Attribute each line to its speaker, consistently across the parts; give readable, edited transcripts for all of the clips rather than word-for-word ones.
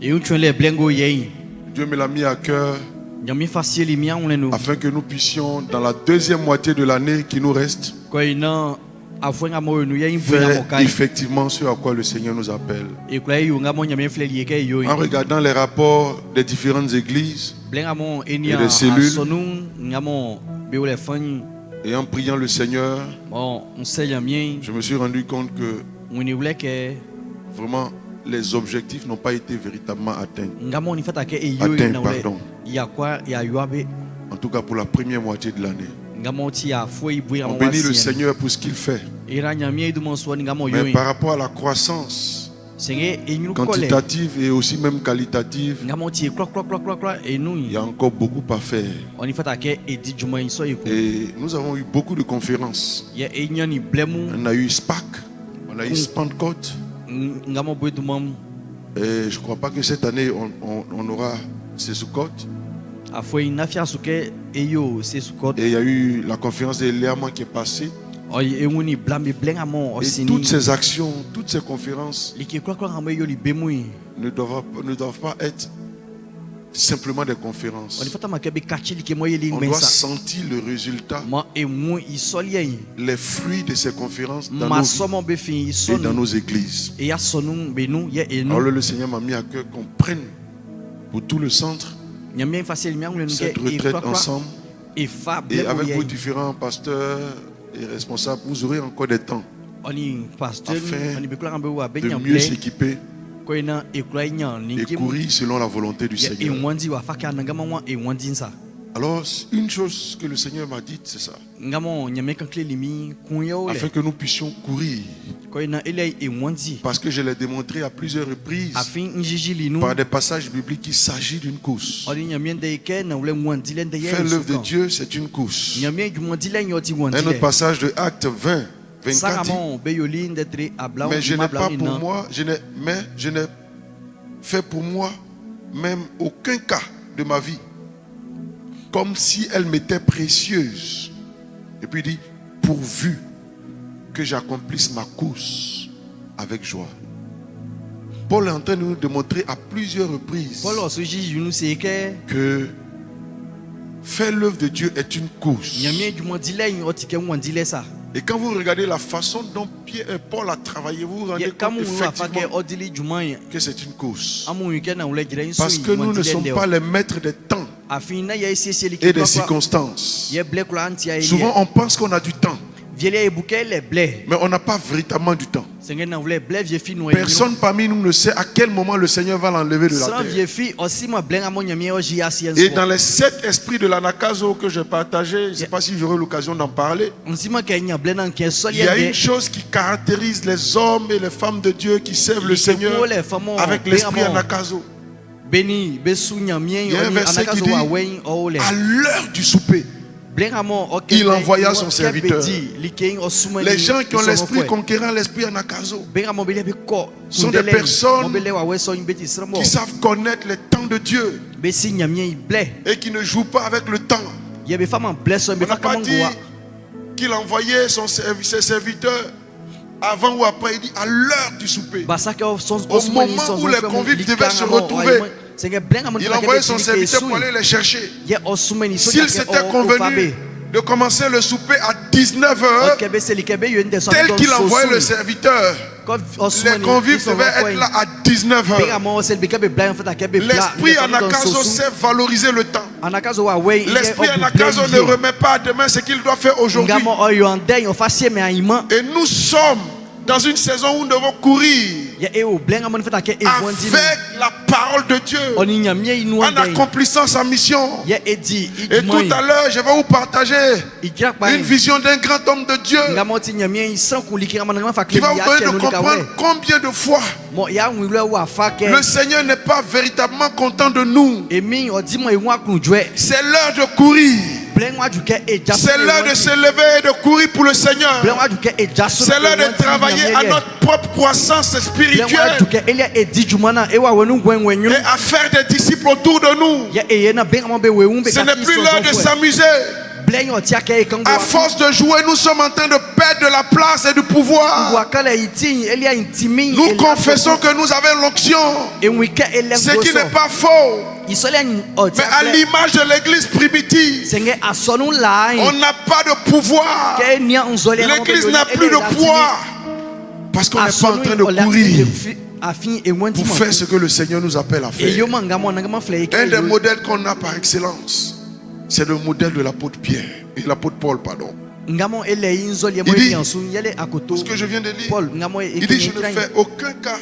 Speaker 1: Dieu me l'a mis à cœur afin que nous puissions, dans la deuxième moitié de l'année qui nous reste, faire effectivement ce à quoi le Seigneur nous appelle. En regardant les rapports des différentes églises et des cellules, et en priant le Seigneur, je me suis rendu compte que vraiment les objectifs n'ont pas été véritablement atteints. En tout cas pour la première moitié de l'année. On bénit le Seigneur pour ce qu'il fait. Mais par rapport à la croissance quantitative et aussi même qualitative, il y a encore beaucoup à faire. Et nous avons eu beaucoup de conférences. On a eu SPAC, on a eu Pentecôte. Et je ne crois pas que cette année on aura ces Sukkot. Et il y a eu la conférence de Léaman qui est passée. Et toutes ces actions, toutes ces conférences ne doivent pas être simplement des conférences. On doit sentir le résultat, les fruits de ces conférences dans nos vies et dans nos églises. Alors le Seigneur m'a mis à cœur qu'on prenne pour tout le centre cette retraite ensemble. Et avec vos différents pasteurs et responsables, vous aurez encore des temps afin de mieux s'équiper et courir selon la volonté du Seigneur. Alors, une chose que le Seigneur m'a dit, c'est ça. Afin que nous puissions courir. Parce que je l'ai démontré à plusieurs reprises par des passages bibliques qu'il s'agit d'une course. Faire l'œuvre de Dieu, c'est une course. Un autre passage de Actes 20, 24 dit, mais je n'ai pas pour moi, je n'ai fait pour moi même aucun cas de ma vie comme si elle m'était précieuse. Et puis il dit, pourvu que j'accomplisse ma course avec joie. Paul est en train de nous démontrer à plusieurs reprises que faire l'œuvre de Dieu est une course. Et quand vous regardez la façon dont Paul a travaillé, vous vous rendez compte effectivement que c'est une course. Parce que nous ne sommes pas les maîtres des temps et des circonstances. Souvent on pense qu'on a du temps, mais on n'a pas véritablement du temps. Personne parmi nous ne sait à quel moment le Seigneur va l'enlever de la terre. Et dans les 7 esprits de l'Anakazo que j'ai partagé, je ne sais pas si j'aurai l'occasion d'en parler, il y a une chose qui caractérise les hommes et les femmes de Dieu qui servent le Seigneur avec l'esprit Anakazo. Il y a un verset qui dit, à l'heure du souper, il envoya son serviteur. Les gens qui ont l'esprit conquérant, l'esprit Anakazo, sont des personnes qui savent connaître les temps de Dieu et qui ne jouent pas avec le temps. On n'a pas dit qu'il envoyait ses serviteurs avant ou après. Il dit à l'heure du souper, au moment où les convives devaient se retrouver. Il envoyait son serviteur pour aller les chercher. S'il s'était convenu de commencer le souper à 19h, tel qu'il envoyait le serviteur, les convives devaient être là à 19h. L'esprit Anakazo sait valoriser le temps. L'esprit Anakazo ne remet pas à demain ce qu'il doit faire aujourd'hui. Et nous sommes dans une saison où nous devons courir avec la parole de Dieu, en accomplissant sa mission. Et tout à l'heure, je vais vous partager une vision d'un grand homme de Dieu qui va vous donner de comprendre combien de fois le Seigneur n'est pas véritablement content de nous. C'est l'heure de courir. C'est l'heure de se lever et de courir pour le Seigneur. C'est l'heure de travailler à notre propre croissance spirituelle et à faire des disciples autour de nous. Ce n'est plus l'heure de s'amuser. À force de jouer, nous sommes en train de perdre de la place et du pouvoir. Nous confessons que nous avons l'onction, ce qui n'est pas faux. Mais à l'image de l'église primitive, on n'a pas de pouvoir. L'église n'a plus de poids. Parce qu'on n'est pas en train de courir pour faire ce que le Seigneur nous appelle à faire. Un des modèles qu'on a par excellence, c'est le modèle de l'apôtre Pierre et l'apôtre Paul, pardon. Il dit, ce que je viens de lire, il dit, je ne fais aucun cas.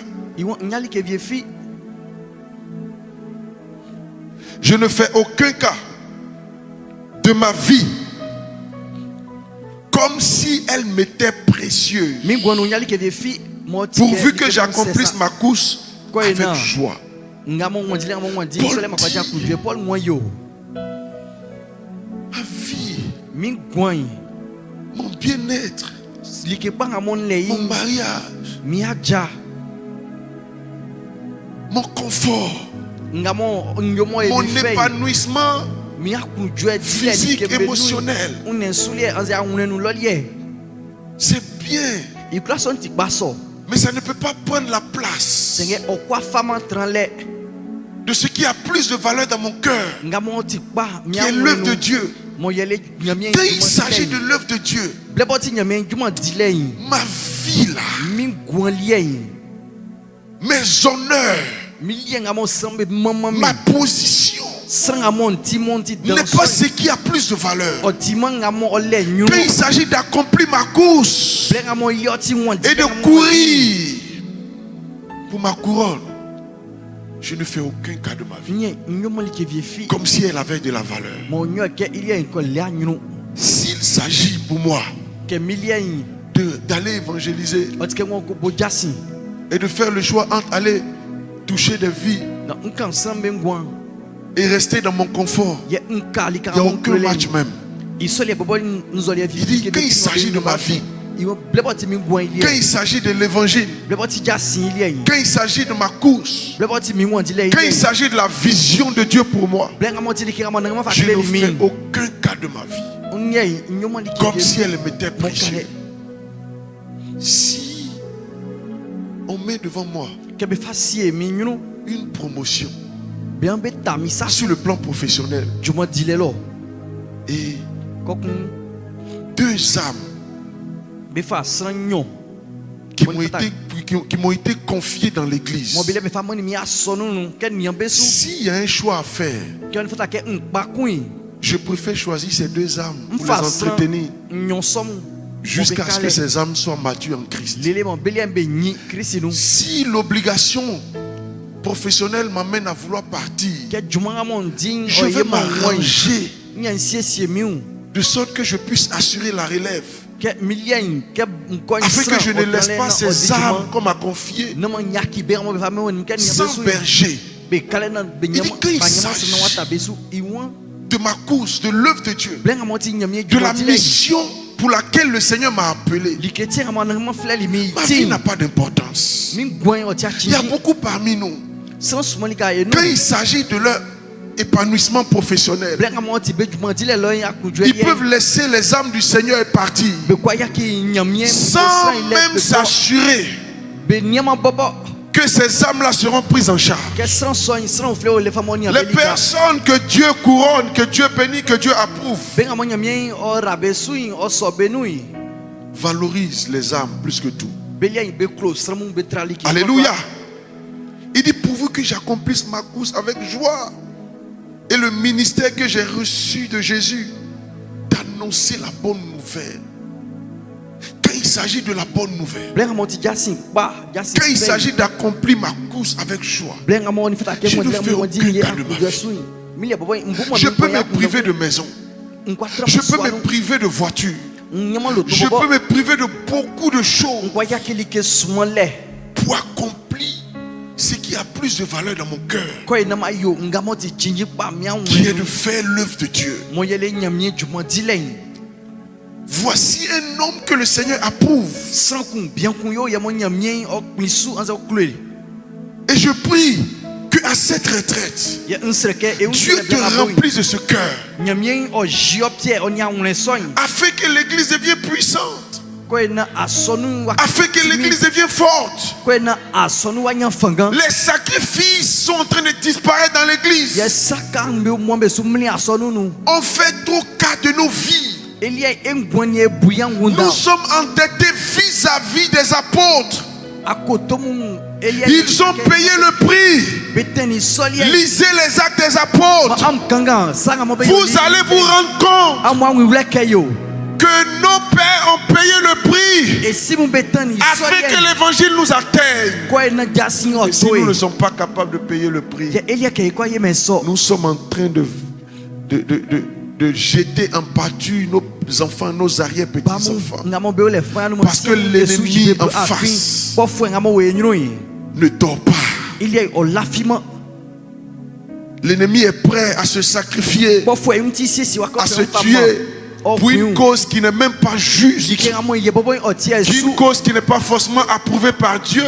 Speaker 1: Je ne fais aucun cas de ma vie comme si elle m'était précieuse, pourvu que j'accomplisse ma course avec joie. Paul dit, ma vie, mon bien-être, mon mariage, mon confort, mon épanouissement physique, émotionnel, c'est bien, mais ça ne peut pas prendre la place de ce qui a plus de valeur dans mon cœur, qui est l'œuvre de Dieu. Quand il s'agit de l'œuvre de Dieu, ma vie là, mes honneurs, ma position n'est pas ce qui a plus de valeur. Quand il s'agit d'accomplir ma course et de courir pour ma couronne, je ne fais aucun cas de ma vie comme si elle avait de la valeur. S'il s'agit pour moi d'aller évangéliser et de faire le choix entre aller toucher des vies et rester dans mon confort, il n'y a aucun match même. Il dit, quand il s'agit de ma vie, quand il s'agit de l'évangile, quand il s'agit de ma course, quand il s'agit de la vision de Dieu pour moi, je ne fais aucun cas de ma vie comme si elle m'était précieuse. Si on met devant moi une promotion sur le plan professionnel et 2 âmes qui m'ont été confiées dans l'église, s'il y a un choix à faire, je préfère choisir ces 2 âmes pour les entretenir jusqu'à ce que ces âmes soient matures en Christ. Si l'obligation professionnelle m'amène à vouloir partir, je vais m'arranger de sorte que je puisse assurer la relève, afin que je ne laisse pas ces âmes qu'on m'a confiées sans berger. Il dit, quand il s'agit de ma course, de l'œuvre de Dieu, de la mission pour laquelle le Seigneur m'a appelé, ma vie n'a pas d'importance. Il y a beaucoup parmi nous, quand il s'agit de leur épanouissement professionnel, ils peuvent laisser les âmes du Seigneur et partir sans même s'assurer que ces âmes-là seront prises en charge. Les personnes que Dieu couronne, que Dieu bénit, que Dieu approuve, valorisent les âmes plus que tout. Alléluia. Il dit, pourvu que j'accomplisse ma course avec joie et le ministère que j'ai reçu de Jésus, d'annoncer la bonne nouvelle. Quand il s'agit de la bonne nouvelle, quand il s'agit d'accomplir ma course avec joie, je ne fais aucun cas de ma vie. Je peux me priver de maison, je peux me priver de voiture, je peux me priver de beaucoup de choses pour accomplir ce qui a plus de valeur dans mon cœur, qui est de faire l'œuvre de Dieu. Voici un homme que le Seigneur approuve. Et je prie qu'à cette retraite, Dieu te remplisse de ce cœur afin que l'église devienne puissante, afin que l'église devienne forte. Les sacrifices sont en train de disparaître dans l'église. On fait trop cas de nos vies. Nous sommes endettés vis-à-vis des apôtres. Ils ont payé le prix. Lisez les actes des apôtres. Vous allez vous rendre compte que nos pères ont payé le prix afin que l'évangile nous atteigne. Et si nous ne sommes pas capables de payer le prix, nous sommes en train de jeter en pâture nos enfants, nos arrière-petits-enfants. Parce que l'ennemi en face ne dort pas. L'ennemi est prêt à se sacrifier, à se tuer pour une cause qui n'est même pas juste, une cause qui n'est pas forcément approuvée par Dieu,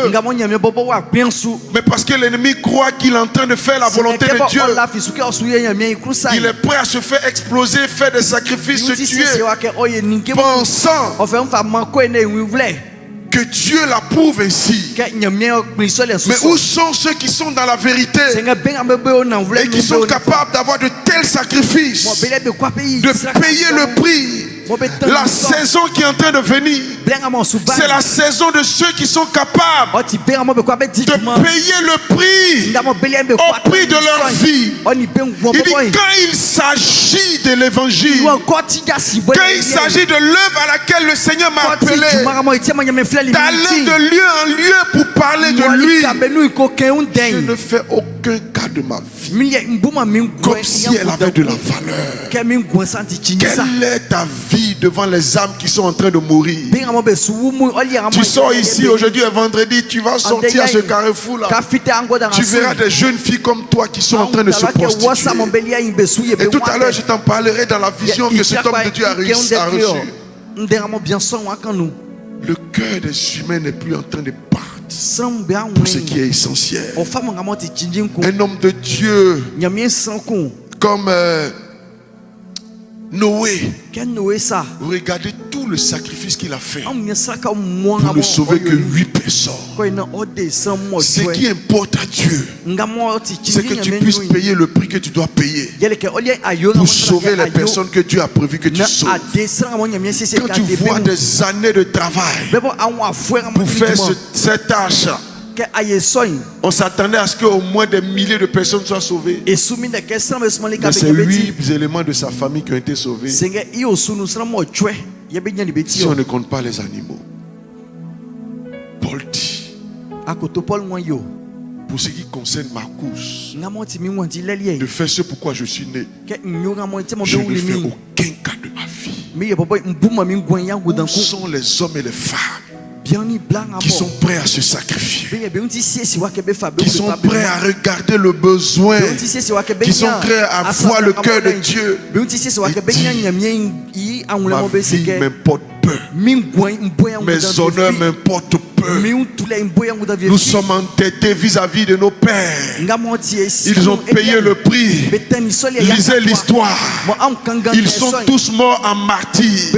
Speaker 1: mais parce que l'ennemi croit qu'il est en train de faire la volonté de Dieu. Il est prêt à se faire exploser, faire des sacrifices, se tuer, pensant que Dieu l'approuve ainsi. Mais où sont ceux qui sont dans la vérité et qui sont capables d'avoir de tels sacrifices, de payer le prix? La saison qui est en train de venir, c'est la saison de ceux qui sont capables de payer le prix au prix de leur vie. Il dit, quand il s'agit de l'évangile, quand il s'agit de l'œuvre à laquelle le Seigneur m'a appelé, d'aller de lieu en lieu pour parler de lui, je ne fais aucun cas de ma vie comme si elle avait de la valeur. Quelle est ta vie devant les âmes qui sont en train de mourir? Tu sors ici, aujourd'hui est vendredi, tu vas sortir à ce carrefour là, tu verras des jeunes filles comme toi qui sont en train de se prostituer. Et tout à l'heure je t'en parlerai dans la vision que cet homme de Dieu a reçu. Le cœur des humains n'est plus en train de battre pour ce qui est essentiel. Un homme de Dieu comme Noé, regardez tout le sacrifice qu'il a fait pour ne sauver que 8 personnes. Ce qui importe à Dieu, c'est que tu puisses payer le prix que tu dois payer pour sauver les personnes que Dieu a prévu que tu sauves. Quand tu vois des années de travail pour faire cette tâche, on s'attendait à ce qu'au moins des milliers de personnes soient sauvées. Mais c'est 8 éléments de sa famille qui ont été sauvés. Si on ne compte pas les animaux. Paul dit, pour ce qui concerne ma course, de faire ce pourquoi je suis né, je ne fais aucun cas de ma vie. Où sont les hommes et les femmes qui sont prêts à se sacrifier, qui sont prêts à regarder le besoin, qui sont prêts à voir le cœur de Dieu? Ma vie m'importe peu, mes honneurs m'importent peu. Nous sommes entêtés vis-à-vis de nos pères. Ils ont payé le prix. Lisez l'histoire. Ils sont tous morts en martyrs.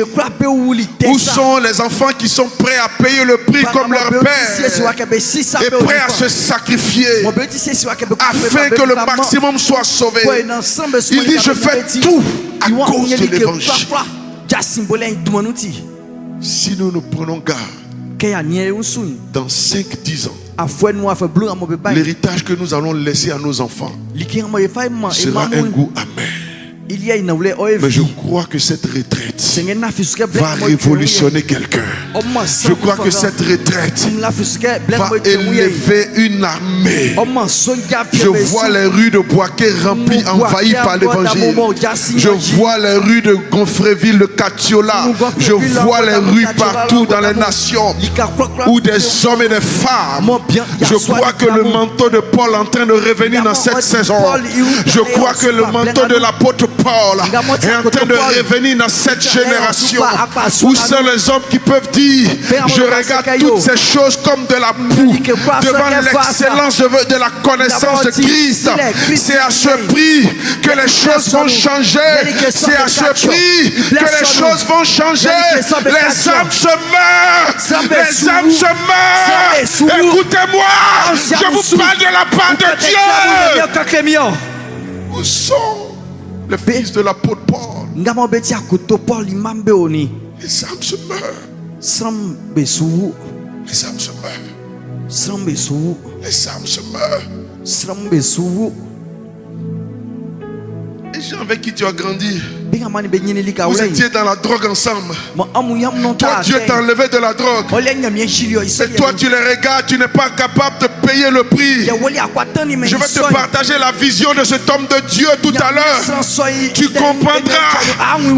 Speaker 1: Où sont les enfants qui sont prêts à payer le prix comme leur père et prêts à se sacrifier afin que le maximum soit sauvé? Il dit, je fais tout à cause de l'évangile. Si nous nous prenons garde, dans 5-10 ans, l'héritage que nous allons laisser à nos enfants sera un goût amer. Mais je crois que cette retraite va révolutionner quelqu'un. Je crois que cette retraite va élever une armée. Je vois les rues de Boaké remplies, envahies par l'évangile. Je vois les rues de Gonfreville, de Katiola. Je vois les rues partout dans les nations où des hommes et des femmes. Je crois que le manteau de Paul est en train de revenir dans cette saison. Je crois que le manteau de l'apôtre Paul est en train de revenir dans cette génération où sont les hommes qui peuvent dire: je regarde toutes ces choses comme de la boue devant l'excellence de la connaissance de Christ. C'est à ce prix que les choses vont changer. C'est à ce prix que les choses vont changer. Les âmes se meurent. Les âmes se meurent. Écoutez-moi, je vous parle de la part de Dieu. Où sont les fils de l'apôtre Paul? Les âmes se meurent. Les âmes se meurent. Les âmes se meurent. Les gens avec qui tu as grandi, vous étiez dans la drogue ensemble. Toi, Dieu t'a enlevé de la drogue. Et toi, tu les regardes, tu n'es pas capable de payer le prix. Je vais te partager la vision de cet homme de Dieu tout à l'heure. Tu comprendras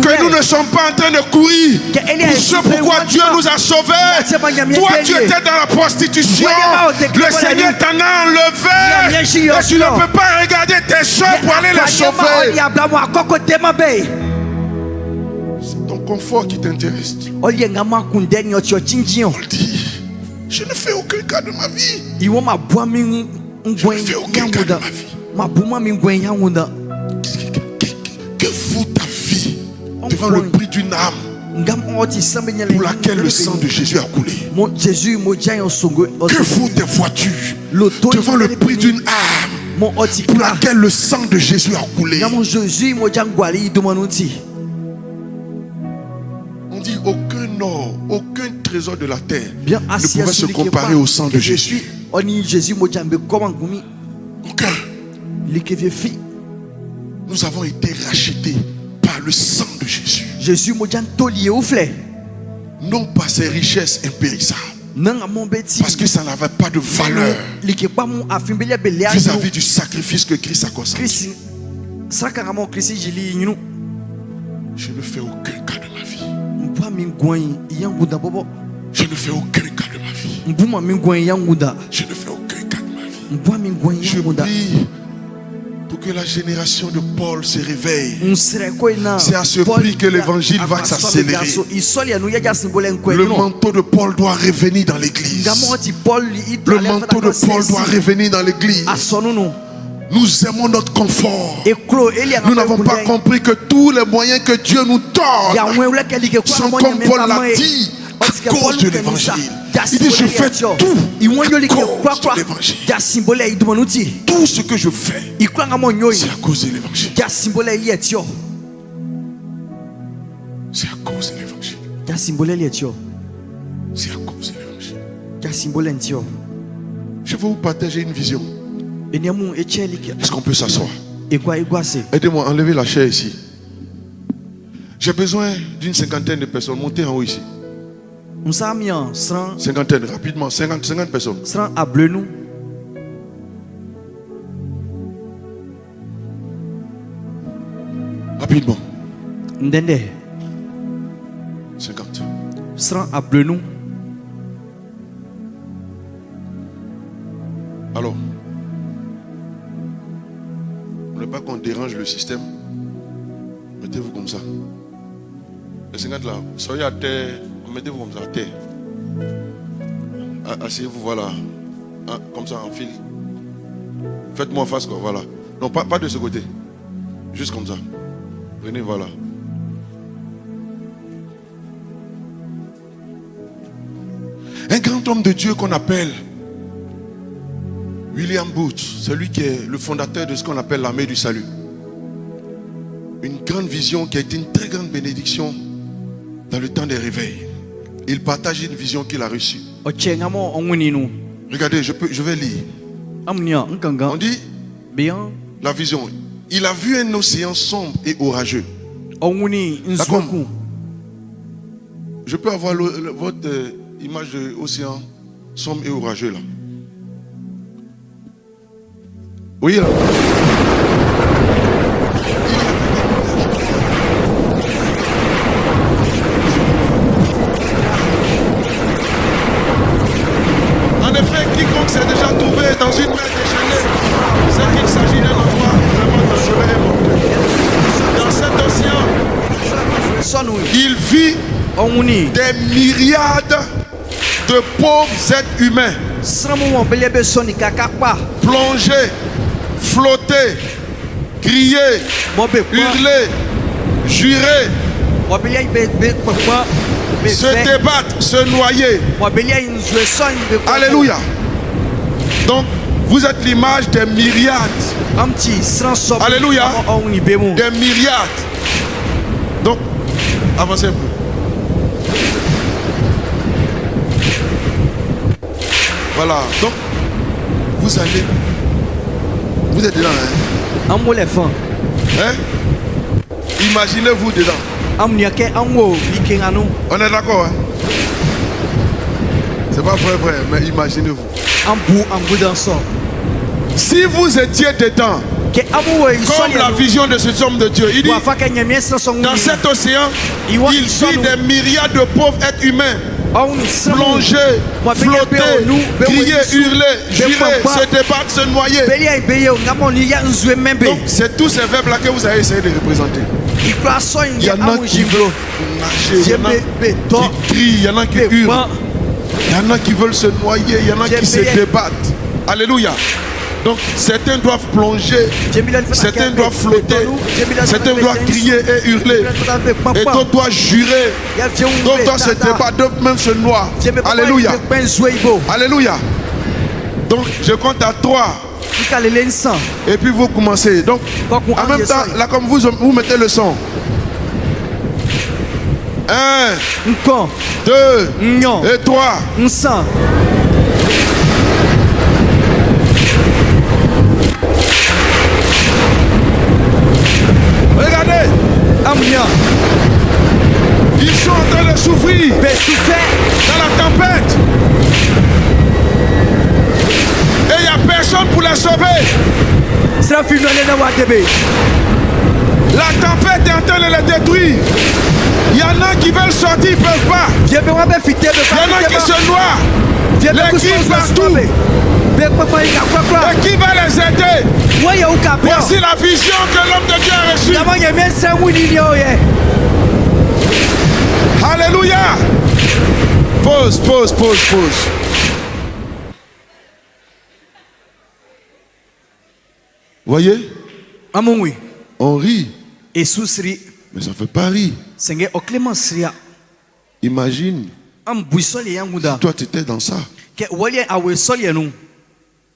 Speaker 1: que nous ne sommes pas en train de courir pour ce pourquoi Dieu nous a sauvés. Toi, tu étais dans la prostitution. Le Seigneur t'en a enlevé. Et tu ne peux pas regarder tes soeurs pour aller les sauver. C'est ton confort qui t'intéresse. On dit: je ne fais aucun cas de ma vie. Je ne fais aucun cas de ma vie. Que vaut ta vie devant le prix d'une âme pour laquelle le sang de Jésus a coulé? Que vaut tes voitures devant le prix d'une âme pour laquelle le sang de Jésus a coulé? On dit: aucun or, aucun trésor de la terre ne pouvait se comparer au sang de Jésus. Aucun. Nous avons été rachetés par le sang de Jésus. Non pas ses richesses impérissables, parce que ça n'avait pas de valeur vis-à-vis du sacrifice que Christ a consenti. Je ne fais aucun cas de ma vie. Je ne fais aucun cas de ma vie. Je ne fais aucun cas de ma vie. Je prie pour que la génération de Paul se réveille. C'est à ce prix que l'évangile va s'accélérer. Le manteau de Paul doit revenir dans l'église. Le manteau de Paul doit revenir dans l'église. Nous aimons notre confort. Nous n'avons pas compris que tous les moyens que Dieu nous donne sont, comme Paul l'a dit, à cause de l'évangile. Il dit: je fais tout à cause de l'évangile. Tout ce que je fais, c'est à cause de l'évangile. C'est à cause de l'évangile. C'est à cause de l'évangile. Je vais vous partager une vision. Est-ce qu'on peut s'asseoir? Aidez-moi à enlever la chaise ici. J'ai besoin d'une cinquantaine de personnes. Montez en haut ici. Cinquantaine, rapidement. 50 personnes. Rapidement. 50. Alors, on ne veut pas qu'on dérange le système. Mettez-vous comme ça. Les 50 là, soyez à terre. Mettez-vous comme ça à terre. Asseyez-vous, voilà. Comme ça, en file. Faites-moi face, quoi, voilà. Non, pas de ce côté. Juste comme ça. Venez, voilà. Un grand homme de Dieu qu'on appelle William Booth, celui qui est le fondateur de ce qu'on appelle l'armée du salut. Une grande vision qui a été une très grande bénédiction dans le temps des réveils. Il partage une vision qu'il a reçue. Regardez, je vais lire. On dit la vision. Il a vu un océan sombre et orageux. D'accord. Je peux avoir votre image de l'océan sombre et orageux là. Oui là. En effet, quiconque s'est déjà trouvé dans une mer déchaînée, c'est qu'il s'agit d'un endroit vraiment dangereux et mortel. Dans des myriades de pauvres êtres humains plonger, flotter, crier, hurler, jurer, se débattre, se noyer. Alléluia. Donc, vous êtes l'image des myriades. Alléluia. Des myriades. Donc, avancez un peu. Voilà. Donc, vous allez. Vous êtes dedans, hein? Hein? Imaginez-vous dedans. On est d'accord, hein? C'est pas vrai, mais imaginez-vous. Si vous étiez dedans, comme la vision de cet homme de Dieu, il dit, dans cet océan, il vit des myriades de pauvres êtres humains plonger, flotter, crier, hurler, jurer, se débattre, se noyer. Donc, c'est tous ces verbes-là que vous avez essayé de représenter. Il y en a qui veulent nager, il y en a qui crient, il y en a qui hurlent, il y en a qui veulent se noyer, il y en a qui se débattent. Alléluia. Donc certains doivent plonger, certains doivent flotter, certains doivent crier et hurler, et d'autres doivent jurer, d'autres doivent se débattre, d'autres même se noient. Alléluia. Alléluia. Donc je compte à 3. Et puis vous commencez. Donc en même temps, là comme vous mettez le son. 1, 2 et 3. Regardez. Ils sont en train de souffrir dans la tempête. Et il n'y a personne pour les sauver. La tempête est en train de les détruire. Il y en a qui veulent sortir, ils ne peuvent pas. Il y en a qui se noient. Les cris partout. Et qui va les aider? Voici la vision que l'homme de Dieu a reçue. Alléluia. Pause. Voyez? On rit. Mais ça ne fait pas rire. Imagine. Si toi tu étais dans ça.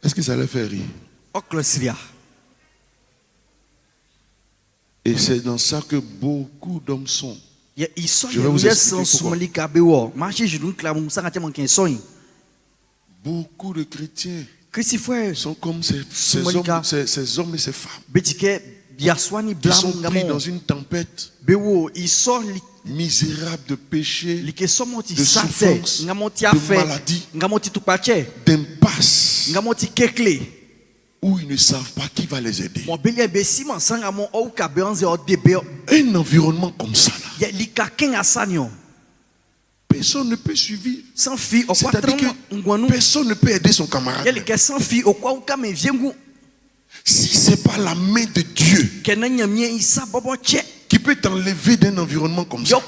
Speaker 1: Est-ce que ça allait faire rire? Et c'est dans ça que beaucoup d'hommes sont. Je vais vous expliquer pourquoi. Beaucoup de chrétiens sont comme ces hommes et ces femmes qui sont pris dans une tempête misérable de péché, de souffrance, de maladie, d'impasse, où ils ne savent pas qui va les aider. Un environnement comme ça, là, personne ne peut suivre. C'est-à-dire que personne ne peut aider son camarade. Si ce n'est pas la main de Dieu qui peut t'enlever d'un environnement comme ça.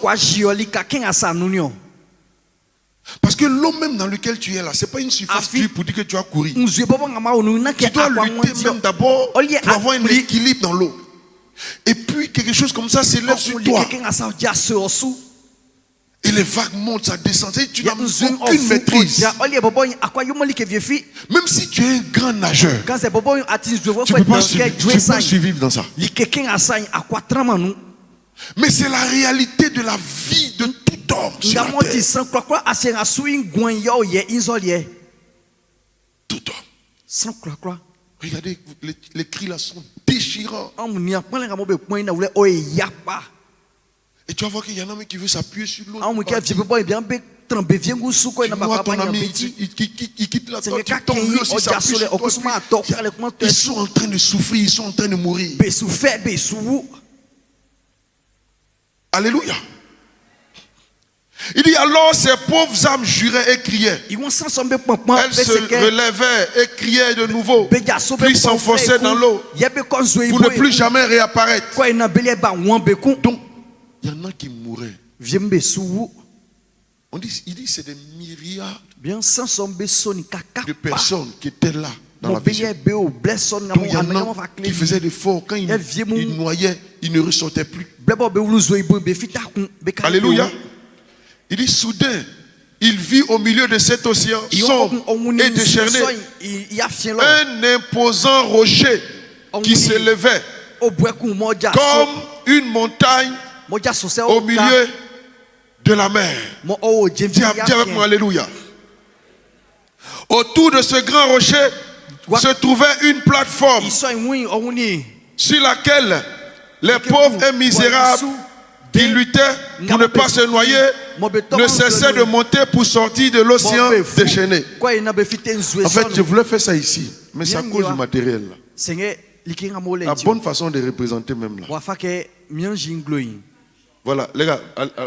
Speaker 1: Parce que l'eau même dans lequel tu es là, ce n'est pas une surface pour dire que tu as couru. Tu dois lutter même d'abord pour avoir un équilibre dans l'eau. Et puis quelque chose comme ça s'élève sur toi. Et les vagues montent, ça descend. Tu n'as aucune maîtrise. Même si tu es un grand nageur, tu ne peux pas survivre dans ça. Mais c'est la réalité de la vie de tout homme sur la terre. Tout homme. Regardez, les cris là sont déchirants. Et tu vas voir qu'il y en a un qui veut s'appuyer sur l'autre. Tu vois ton ami, il quitte la tente, il tombe, lui aussi s'appuie sur toi. Ils sont en train de souffrir, ils sont en train de mourir. Alléluia. Il dit alors ces pauvres âmes juraient et criaient. Elles se relevaient et criaient de nouveau. Puis s'enfonçaient dans l'eau pour ne plus jamais réapparaître. Donc, il y en a qui mouraient Il dit c'est des myriades de personnes qui étaient là dans la vision. Donc il y en a qui faisaient des forts. Quand ils noyaient, ils ne ressortaient plus. Alléluia. Il dit soudain, il vit au milieu de cet océan sombre et déchaîné un imposant rocher qui s'élevait comme une montagne au milieu de la mer. Dis avec moi, alléluia. Autour de ce grand rocher se trouvait une plateforme sur laquelle les pauvres et misérables qui luttaient pour ne pas se noyer ne cessaient de monter pour sortir de l'océan déchaîné. En fait, je voulais faire ça ici, mais c'est à cause du matériel. La bonne façon de représenter même là. Voilà, les gars,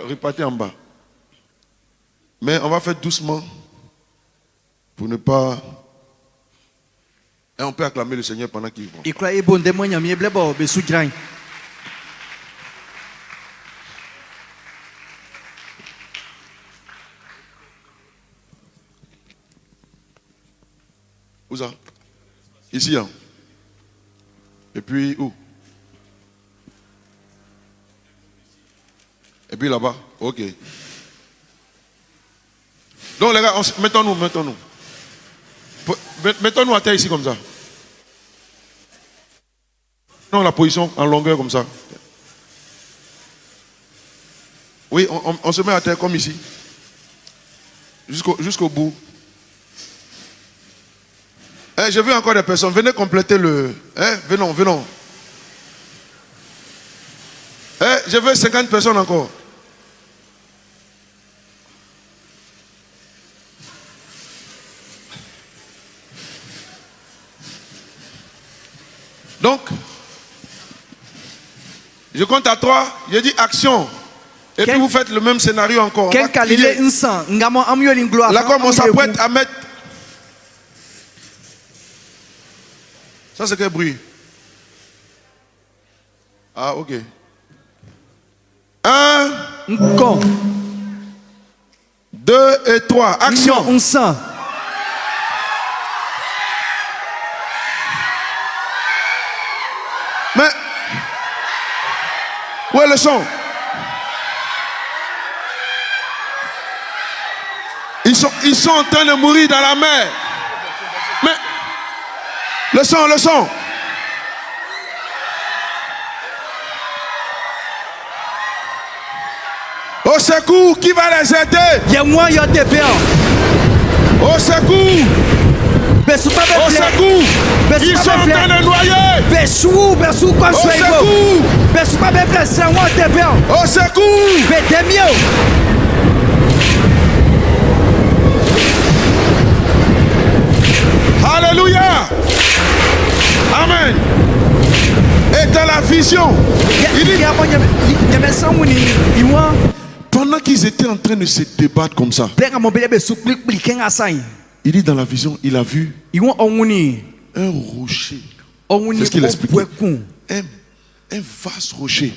Speaker 1: repartez en bas. Mais on va faire doucement pour ne pas... Et on peut acclamer le Seigneur pendant qu'il vont. Où ça? Ici, hein? Et puis où? Et puis là-bas? Ok. Donc les gars, mettons-nous. Mettons-nous à terre ici comme ça. Non, la position en longueur comme ça. Oui, on se met à terre comme ici. Jusqu'au bout. Je veux encore des personnes. Venez compléter le... Venons. Je veux 50 personnes encore. Donc, je compte à 3, je dis action. Et puis vous faites le même scénario encore. Là, comme on s'apprête à mettre... Ça, c'est quel bruit? Ah, ok. 1, 2 et 3. Action. Mais, où est le son? Ils sont en train de mourir dans la mer. Mais, le son. Au secours, qui va les aider? Au secours! Au secours! Ils sont en train de noyer! Au secours! Au secours! Alléluia! Amen! Et dans la vision, il dit, pendant qu'ils étaient en train de se débattre comme ça, il dit dans la vision, il a vu un rocher. C'est ce qu'il explique. Un vaste rocher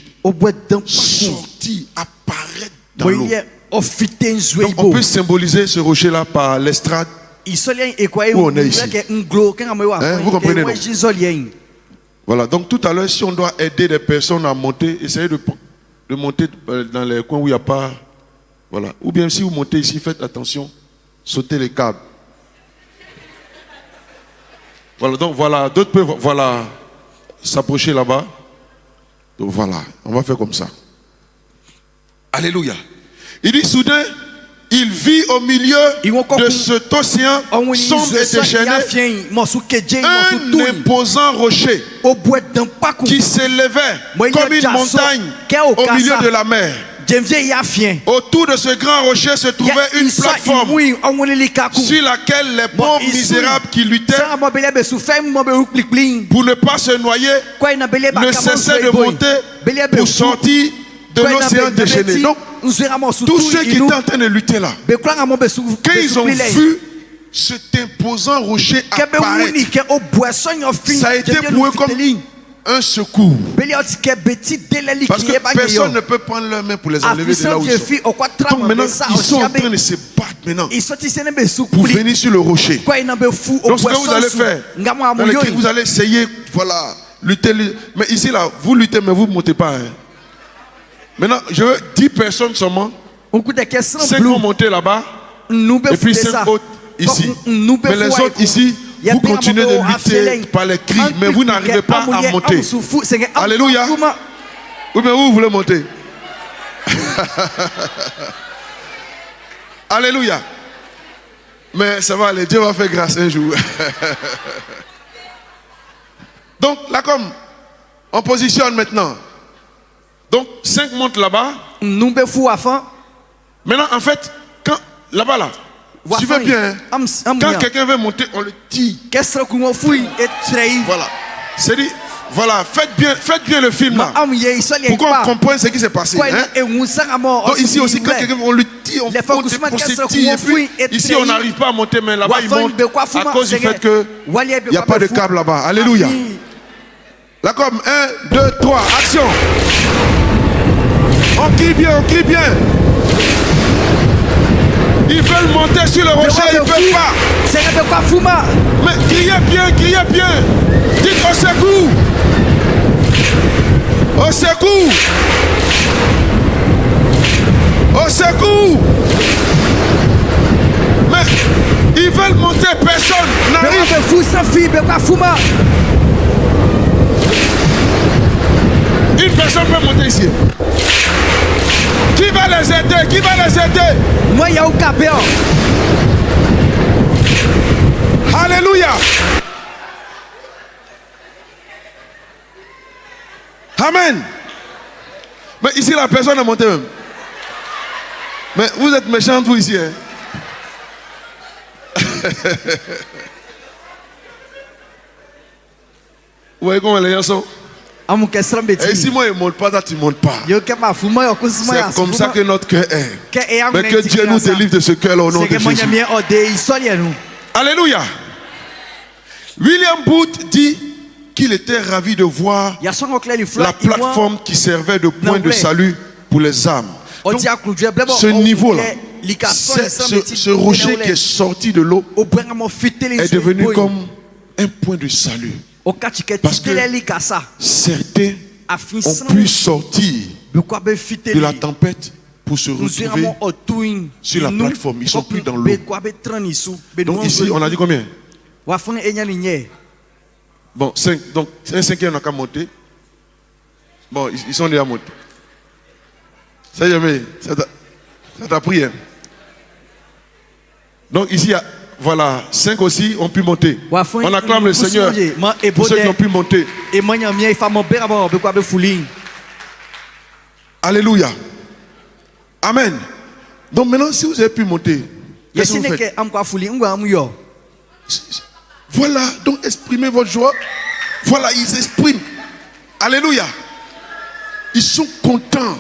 Speaker 1: sorti, apparaître dans l'eau. Donc on peut symboliser ce rocher-là par l'estrade où on est ici. Vous comprenez, non? Voilà, donc tout à l'heure, si on doit aider des personnes à monter, essayez de monter dans les coins où il n'y a pas... Voilà. Ou bien si vous montez ici, faites attention, sautez les câbles. Voilà, donc voilà, d'autres peuvent s'approcher là-bas. Donc voilà, on va faire comme ça. Alléluia. Il dit soudain, il vit au milieu de cet océan sombre et déchaîné un imposant rocher qui s'élevait comme une montagne au milieu de la mer. Autour de ce grand rocher se trouvait une plateforme sur laquelle les pauvres misérables qui luttaient pour ne pas se noyer ne cessaient de monter pour sortir de l'océan déchaîné. Donc, tous ceux qui étaient en train de lutter là, quand ils ont vu cet imposant rocher apparaître, ça a été pour eux comme un secours. Parce que personne ne peut prendre leur main pour les enlever de là où ils sont. Donc maintenant, ils sont en train de se battre maintenant pour venir sur le rocher. Donc ce que vous allez faire, dans le cri, vous allez essayer, voilà, lutter. Mais ici, là, vous luttez, mais vous ne montez pas. Hein. Maintenant, je veux 10 personnes seulement. 5 vont monter là-bas. Et puis 5 autres ici. Mais les autres ici, vous continuez de lutter par les cris, mais vous n'arrivez pas à monter. Alléluia. Oui, mais vous voulez monter. Alléluia. Mais ça va aller, Dieu va faire grâce un jour. Donc là, comme on positionne maintenant. Donc 5 montent là-bas. Maintenant, en fait, quand là-bas là, suivez bien. Quand quelqu'un veut monter, on le tire. Voilà. C'est dit, voilà, faites bien le film là. Pour qu'on comprenne ce qui s'est passé. Hein? Donc ici aussi, quand quelqu'un on le tire, on monte pour se tirer. Et puis ici, on n'arrive pas à monter, mais là-bas, il monte à cause du fait qu'il n'y a pas de câble là-bas. Alléluia. Là comme 1, 2, 3, action. On crie bien, on crie bien. Ils veulent monter sur le rocher, ils ne peuvent pas. Mais criez bien, criez bien. Dites au secours. Au secours. Au secours. Mais ils veulent monter, personne n'arrive. Une personne peut monter ici. Qui va les aider? Qui va les aider? Moi, il y a aucun père. Alléluia. Amen. Mais ici, la personne est montée même. Mais vous êtes méchants, vous ici. Hein? Vous voyez comment les gens sont? Et si moi je ne monte pas, toi tu ne montes pas. C'est comme ça que notre cœur est. Mais que Dieu nous délivre de ce cœur au nom de Jésus. Alléluia. William Booth dit qu'il était ravi de voir la plateforme qui servait de point de salut pour les âmes. Donc, ce niveau-là, ce rocher qui est sorti de l'eau est devenu comme un point de salut. Parce que certains ont pu sortir de la tempête pour se retrouver sur la plateforme. Ils ne sont plus dans l'eau. Donc ici, on a dit combien? Bon, 5. Donc, un cinquième n'a qu'à monter. Bon, ils sont déjà montés. Ça t'a pris. Hein? Donc ici, il y a... Voilà, 5 aussi ont pu monter. On acclame le Seigneur pour ceux qui ont pu monter. Alléluia. Amen. Donc maintenant, si vous avez pu monter, qu'est-ce que vous faites? Voilà, donc exprimez votre joie. Voilà, ils expriment. Alléluia. Ils sont contents.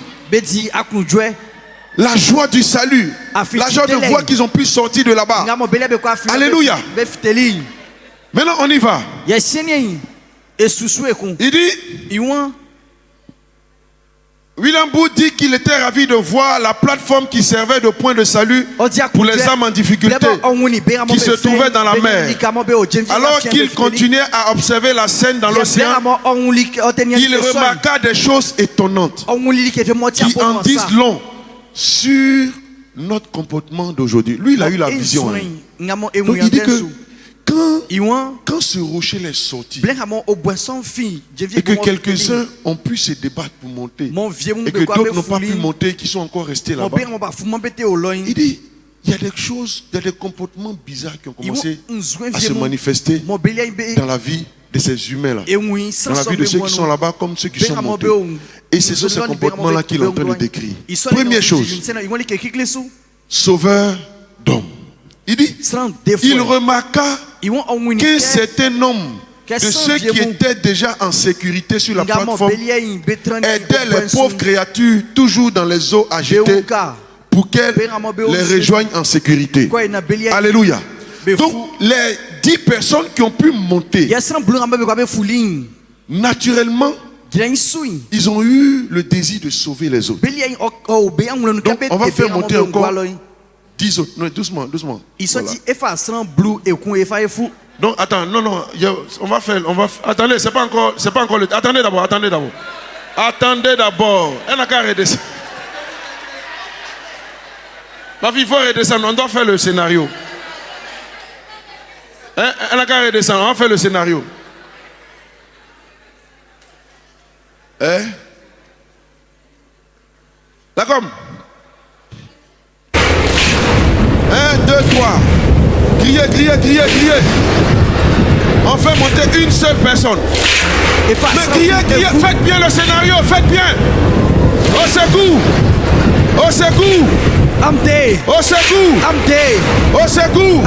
Speaker 1: La joie du salut. La joie de voir qu'ils ont pu sortir de là-bas. Alléluia. Maintenant on y va. Il dit, William Booth dit qu'il était ravi de voir la plateforme qui servait de point de salut pour les âmes en difficulté qui se trouvaient dans la mer. Alors qu'il continuait à observer la scène dans l'océan, il remarqua des choses étonnantes qui en disent long sur notre comportement d'aujourd'hui. Lui, il a eu la vision. Hein. Donc, il dit que quand ce rocher est sorti et que quelques-uns ont pu se débattre pour monter et que d'autres n'ont pas pu monter, qui sont encore restés là-bas, il dit il y a des choses, il y a des comportements bizarres qui ont commencé à se manifester dans la vie de ces humains-là, dans la vie de ceux qui sont là-bas comme ceux qui sont montés. Et c'est sur ce comportement-là qu'il est en train de décrire. Première chose, sauveur d'hommes. Il dit, il remarqua qu'un certain nombre de ceux qui étaient déjà en sécurité sur la plateforme aidaient les pauvres créatures toujours dans les eaux agitées pour qu'elles les rejoignent en sécurité. Alléluia. Donc les 10 personnes qui ont pu monter naturellement, ils ont eu le désir de sauver les autres. Donc, on va faire monter encore 10 autres. Non, doucement, doucement. Voilà. Donc, attends, non, attendez, c'est pas encore le. Attendez d'abord. Elle n'a qu'à redescendre. Ma fille, il faut redescendre, on doit faire le scénario. Elle n'a qu'à redescendre, on va faire le scénario. D'accord. 1, 2, 3. Criez. On fait monter une seule personne. Mais criez, faites bien le scénario, faites bien. Au secours. Au secours. Au secours. Au secours.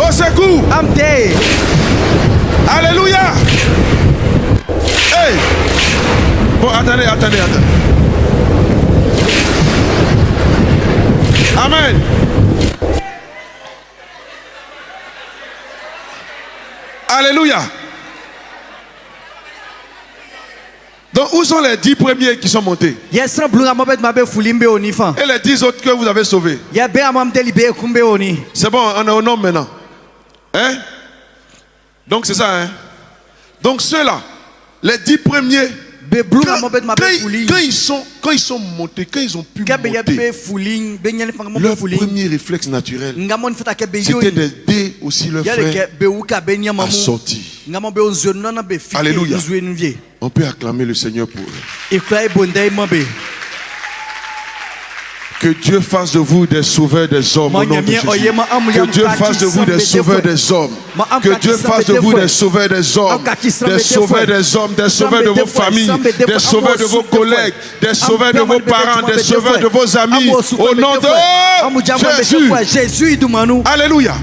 Speaker 1: Au secours. Alléluia. Hey. Bon, attendez. Amen. Alléluia. Donc, où sont les 10 premiers qui sont montés? Et les 10 autres que vous avez sauvés? C'est bon, on est au nombre maintenant. Hein? Donc, c'est ça, hein? Donc, ceux-là, les 10 premiers, quand ils sont montés, quand ils ont pu monter, leur premier réflexe naturel, c'était d'aider aussi leur frère à sortir. Alléluia. On peut acclamer le Seigneur pour eux. Que Dieu fasse de vous des sauveurs des hommes au nom de Jésus. Que Dieu fasse de vous des sauveurs des hommes. Que Dieu fasse de vous des sauveurs des hommes. Des sauveurs des hommes, des sauveurs de vos familles, des sauveurs de vos collègues, des sauveurs de vos parents, des sauveurs de vos amis. Au nom de Jésus. Alléluia.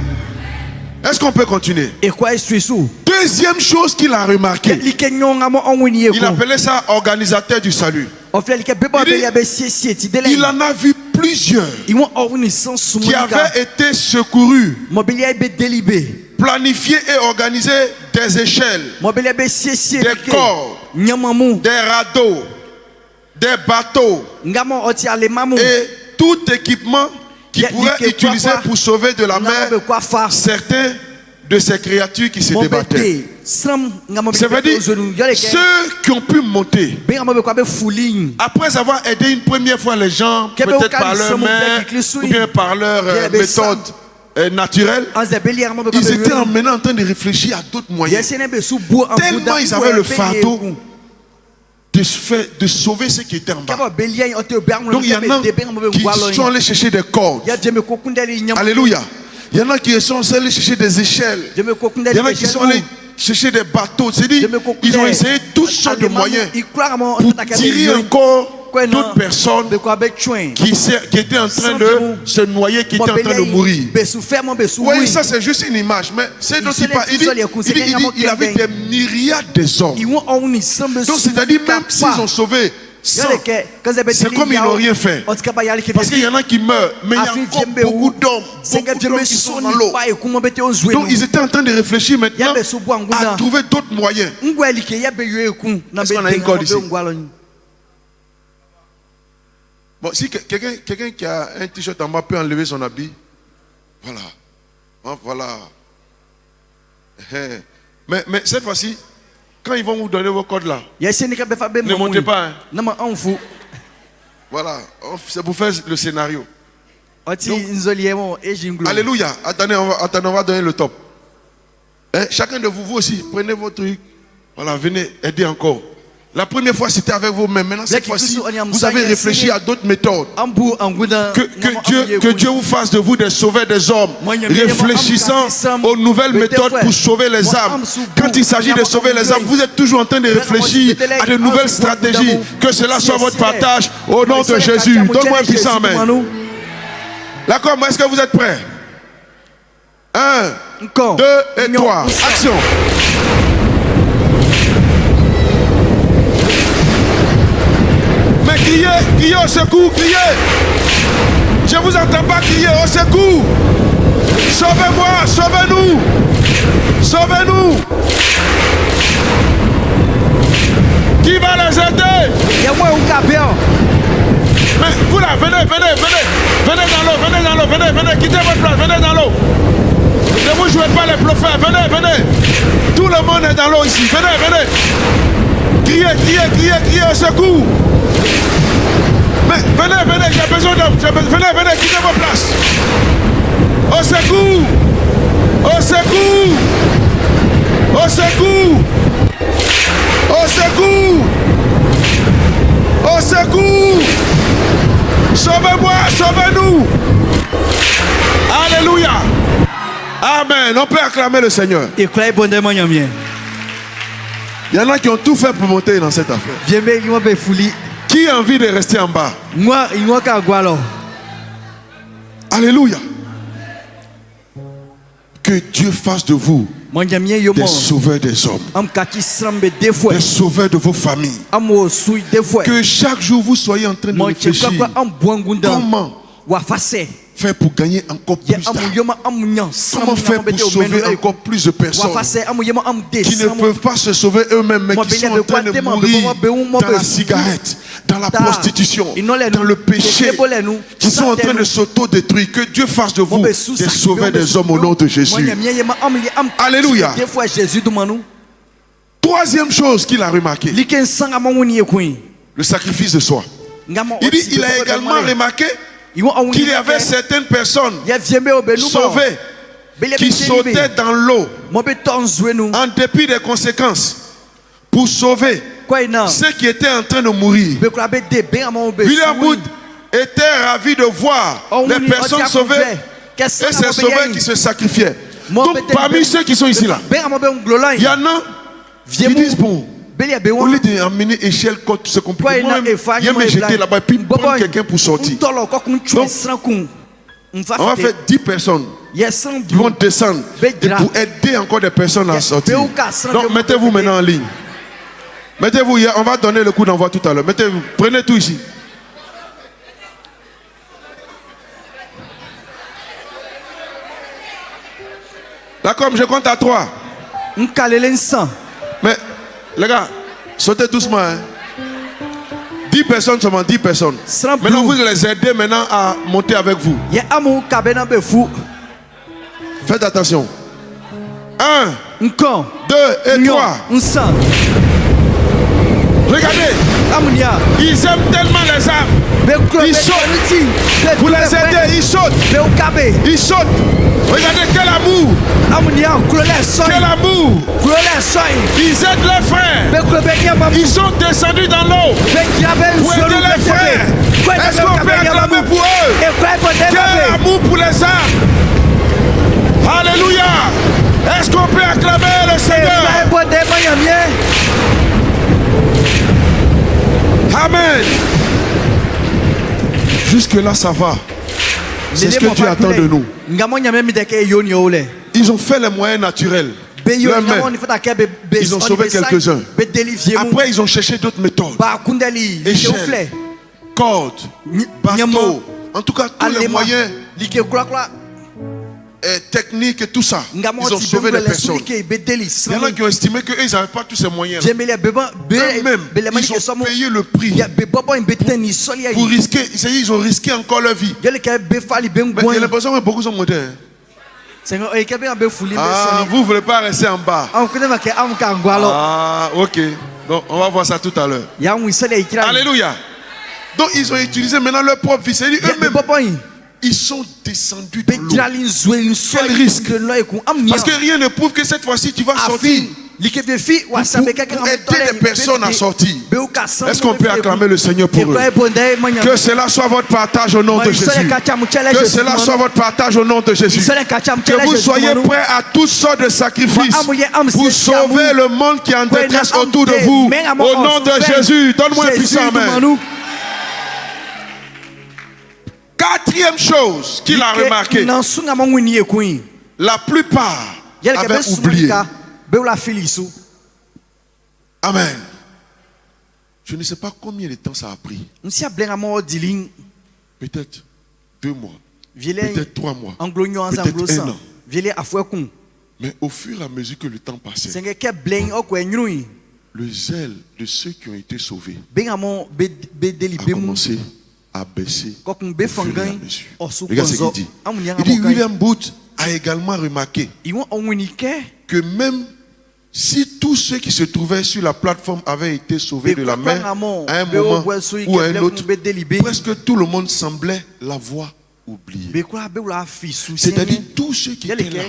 Speaker 1: Est-ce qu'on peut continuer? Deuxième chose qu'il a remarqué, il appelait ça organisateur du salut. Il en a vu plusieurs qui avaient été secourus, planifiés et organisés des échelles, des corps, des radeaux, des bateaux et tout équipement qui pourrait utiliser pour sauver de la mer certains de ces créatures qui se débattaient. Ça veut dire ceux qui ont pu monter après avoir aidé une première fois les gens, peut-être par leur main ou bien par leur méthode naturelle, ils étaient maintenant en train de réfléchir à d'autres moyens. Tellement ils avaient le fardeau de sauver ceux qui étaient en bas. Donc il y en a qui sont allés chercher des cordes. Alléluia. Il y en a qui sont allés chercher des échelles. Il y en a qui sont allés chercher des bateaux. C'est-à-dire, ils ont essayé toutes sortes de moyens pour tirer encore d'autres personnes qui étaient en train de se noyer, qui étaient en train de mourir. Oui, ça c'est juste une image, mais c'est dont il parle. Il avait des myriades de hommes. Donc c'est-à-dire, même s'ils ont sauvé, c'est comme ils n'ont rien fait. Parce qu'il y en a qui meurent, mais il y a encore beaucoup d'hommes qui sont dans l'eau. Donc ils étaient en train de réfléchir maintenant à trouver d'autres moyens. Est-ce qu'on a une corde ici? Bon, si quelqu'un qui a un t-shirt en bas peut enlever son habit, voilà. Voilà. Mais cette fois-ci, quand ils vont vous donner vos codes là, ne montez pas. Hein. Voilà, c'est pour faire le scénario. Donc, alléluia. Attendez, on va donner le top. Hein? Chacun de vous aussi, prenez votre truc. Voilà, venez aider encore. La première fois c'était avec vos mains. Maintenant cette fois-ci, vous avez réfléchi à d'autres méthodes. Que Dieu vous fasse de vous des sauveurs des hommes, réfléchissant aux nouvelles méthodes pour sauver les âmes. Quand il s'agit de sauver les âmes, vous êtes toujours en train de réfléchir à de nouvelles stratégies. Que cela soit votre partage au nom de Jésus. Donne-moi un puissant amen. D'accord, est-ce que vous êtes prêts? 1, 2 et 3. Action. Mais criez au secours, criez. Je ne vous entends pas crier au secours. Sauvez-moi, sauvez-nous. Sauvez-nous. Qui va les aider? Mais vous là, venez dans l'eau, venez, quittez votre place, venez dans l'eau. Ne vous jouez pas les prophètes, venez. Tout le monde est dans l'eau ici, venez. Criez au secours. Mais venez, j'ai besoin d'hommes, venez, quittez vos places. Au secours. Sauvez-moi, sauvez-nous. Alléluia. Amen. On peut acclamer le Seigneur. Il y en a qui ont tout fait pour monter dans cette affaire. Qui a envie de rester en bas? Alléluia. Que Dieu fasse de vous des sauveurs des hommes, des sauveurs de vos familles. Que chaque jour vous soyez en train de réfléchir comment faire pour gagner encore plus d'argent. Comment faire pour sauver encore plus de personnes qui ne peuvent pas se sauver eux-mêmes, mais qui sont en train de mourir dans la cigarette, dans la prostitution, dans le péché, qui sont en train de s'auto-détruire. Que Dieu fasse de vous des sauveurs des hommes au nom de Jésus. Alléluia. Troisième chose qu'il a remarqué, le sacrifice de soi. Il a également remarqué qu'il y avait certaines personnes sauvées qui sautaient dans l'eau en dépit des conséquences pour sauver ceux qui étaient en train de mourir. William Booth était ravi de voir les personnes sauvées et ces sauveurs qui se sacrifiaient. Donc parmi ceux qui sont ici là, il y en a qui disent bon, au lieu d'amener échelle, côte, tout ce qu'on peut, il me jeter là-bas et puis prendre quelqu'un pour sortir. Donc, on va faire 10 personnes qui vont descendre et pour aider encore des personnes à sortir. Donc, mettez-vous maintenant en ligne. Mettez-vous, on va donner le coup d'envoi tout à l'heure. Mettez-vous, prenez tout ici. D'accord, je compte à 3. Mais, les gars, sautez doucement. 10 personnes seulement, 10 personnes. Maintenant, vous les aidez maintenant à monter avec vous. Faites attention. 1, 2 et 3. Regardez. Ils aiment tellement les arbres. Ils sautent. Pour les aider, ils sautent. Ils sautent. Regardez quel amour. Quel amour. Ils aident les frères. Ils sont descendus dans l'eau pour aider les frères. Est-ce qu'on peut acclamer pour eux? Quel amour pour les arbres. Alléluia. Est-ce qu'on peut acclamer le Seigneur? Amen. Jusque là ça va. C'est ce que Dieu attend de nous. Ils ont fait les moyens naturels. Ils ont sauvé quelques-uns. Après ils ont cherché d'autres méthodes. Échelle, corde, bateau. En tout cas tous les moyens techniques et tout ça. Ils ont sauvé des personnes. Il y en a qui ont estimé qu'ils n'avaient pas tous ces moyens. Eux-mêmes, ils ont payé le prix pour risquer. Ils ont risqué encore leur vie. Mais il y a l'impression que beaucoup sont montés. Ah, vous ne voulez pas rester en bas. Ah, ok. Donc, on va voir ça tout à l'heure. Alléluia. Donc, ils ont utilisé maintenant leur propre vie. C'est eux-mêmes. Ils sont descendus de l'eau. Quel risque? Parce que rien ne prouve que cette fois-ci tu vas sortir. Pour aider les personnes à sortir. Est-ce qu'on peut acclamer le Seigneur pour eux? Que cela soit votre partage au nom de Jésus. Que cela soit votre partage au nom de Jésus. Que vous soyez prêts à toutes sortes de sacrifices pour sauver le monde qui est en détresse autour de vous. Au nom de Jésus. Donne-moi un puissant amen. Quatrième chose qu'il a remarqué, la plupart avaient oublié. Amen. Je ne sais pas combien de temps ça a pris. Peut-être 2 mois. Peut-être 3 mois. Peut-être 1 an. Mais au fur et à mesure que le temps passait, le zèle de ceux qui ont été sauvés a commencé à baisser au fur et à mesure. Regarde ce qu'il dit. Il dit, William Booth a également remarqué que même si tous ceux qui se trouvaient sur la plateforme avaient été sauvés de la mer à un moment ou à un autre, presque tout le monde semblait l'avoir oublié. C'est-à-dire tous ceux qui étaient là,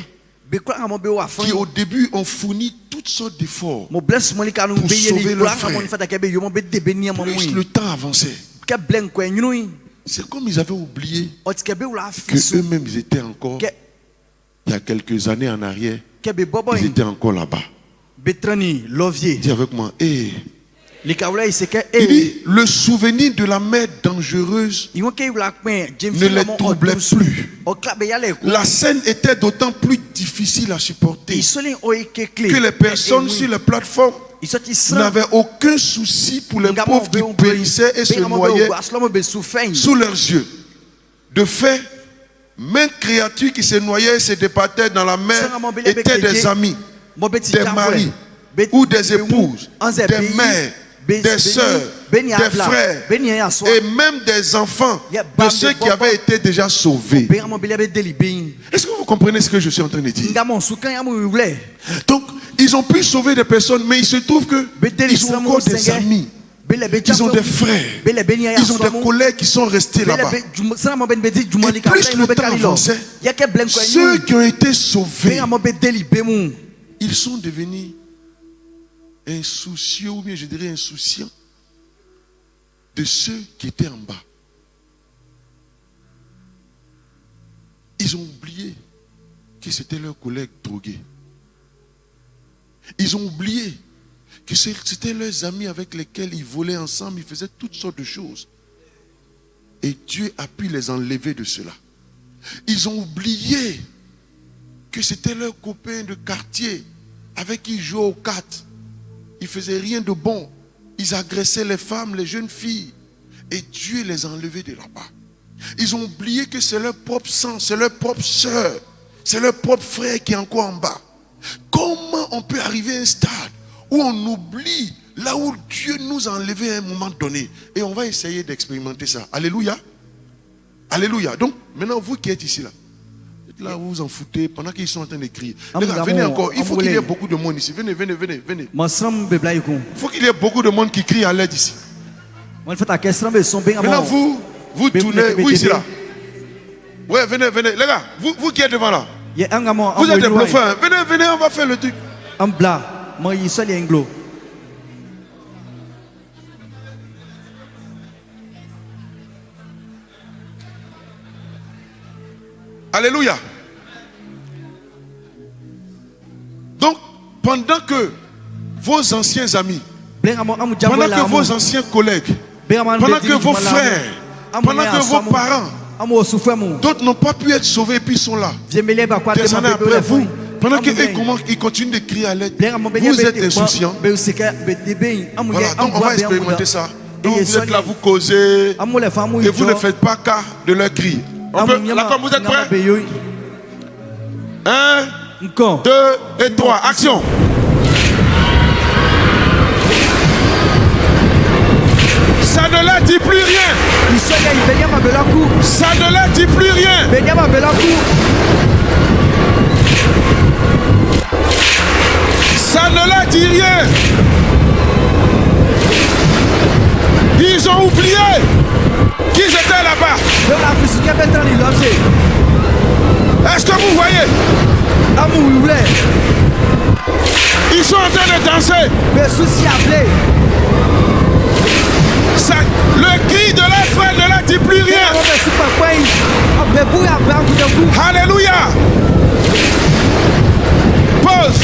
Speaker 1: qui au début ont fourni toutes sortes d'efforts pour sauver leurs frères. Plus le temps avançait, c'est comme ils avaient oublié que eux-mêmes ils étaient encore, il y a quelques années en arrière, ils étaient encore là-bas. Dis avec moi, il dit, le souvenir de la mer dangereuse ne les troublait plus. La scène était d'autant plus difficile à supporter que les personnes sur les plateformes n'avaient aucun souci pour les pauvres qui périssaient et se noyaient sous leurs yeux. De fait, même créatures qui se noyaient et se débattaient dans la mer étaient des amis, des maris ou des épouses, des mères, des sœurs, des frères et même des enfants de ceux qui avaient été déjà sauvés. Est-ce que vous comprenez ce que je suis en train de dire? Donc, ils ont pu sauver des personnes, mais il se trouve qu'ils ont encore des amis. Ils ont des frères, ils ont des collègues qui sont restés là-bas. Et plus le temps avançait, ceux qui ont été sauvés, ils sont devenus insoucieux, ou bien je dirais insouciants de ceux qui étaient en bas. Ils ont oublié que c'était leurs collègues drogués. Ils ont oublié que c'était leurs amis avec lesquels ils volaient ensemble, ils faisaient toutes sortes de choses. Et Dieu a pu les enlever de cela. Ils ont oublié que c'était leurs copains de quartier avec qui ils jouaient aux cartes. Ils ne faisaient rien de bon. Ils agressaient les femmes, les jeunes filles. Et Dieu les a enlevés de là-bas. Ils ont oublié que c'est leur propre sang, c'est leur propre soeur, c'est leur propre frère qui est encore en bas. Comment on peut arriver à un stade où on oublie là où Dieu nous a enlevés à un moment donné? Et on va essayer d'expérimenter ça. Alléluia. Alléluia. Donc, maintenant, vous qui êtes ici là, là vous vous en foutez pendant qu'ils sont en train d'écrire. Venez encore. Il faut qu'il y ait beaucoup de monde ici. Venez. Il faut qu'il y ait beaucoup de monde qui crie à l'aide ici. Maintenant vous tournez. Vous ici là. Ouais, venez. Les gars, vous qui êtes devant là. Vous êtes des bluffeurs. Venez, on va faire le truc. Alléluia. Donc, pendant que vos anciens amis, pendant que vos anciens collègues, pendant que vos frères, pendant que vos parents, d'autres n'ont pas pu être sauvés et puis ils sont là, des années après vous, pendant qu'ils continuent de crier à l'aide, vous êtes insouciants. Voilà, donc on va expérimenter ça. Donc vous êtes là, vous causez, et vous ne faites pas cas de leurs cris. D'accord, vous êtes prêts? 1, 2 et 3, action! Ça ne leur dit plus rien. Ça ne leur dit plus rien. Ça ne leur dit rien. Ils ont oublié qu'ils étaient là-bas. Est-ce que vous voyez? Ils sont en train de danser. Ça, le cri de leur frère ne leur dit plus rien. Alléluia. Pause.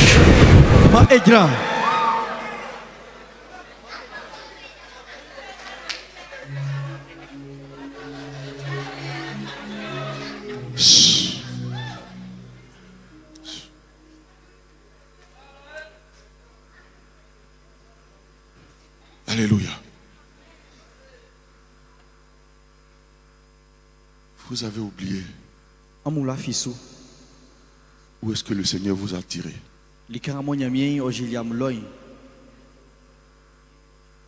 Speaker 1: Alléluia. Vous avez oublié où est-ce que le Seigneur vous a tiré.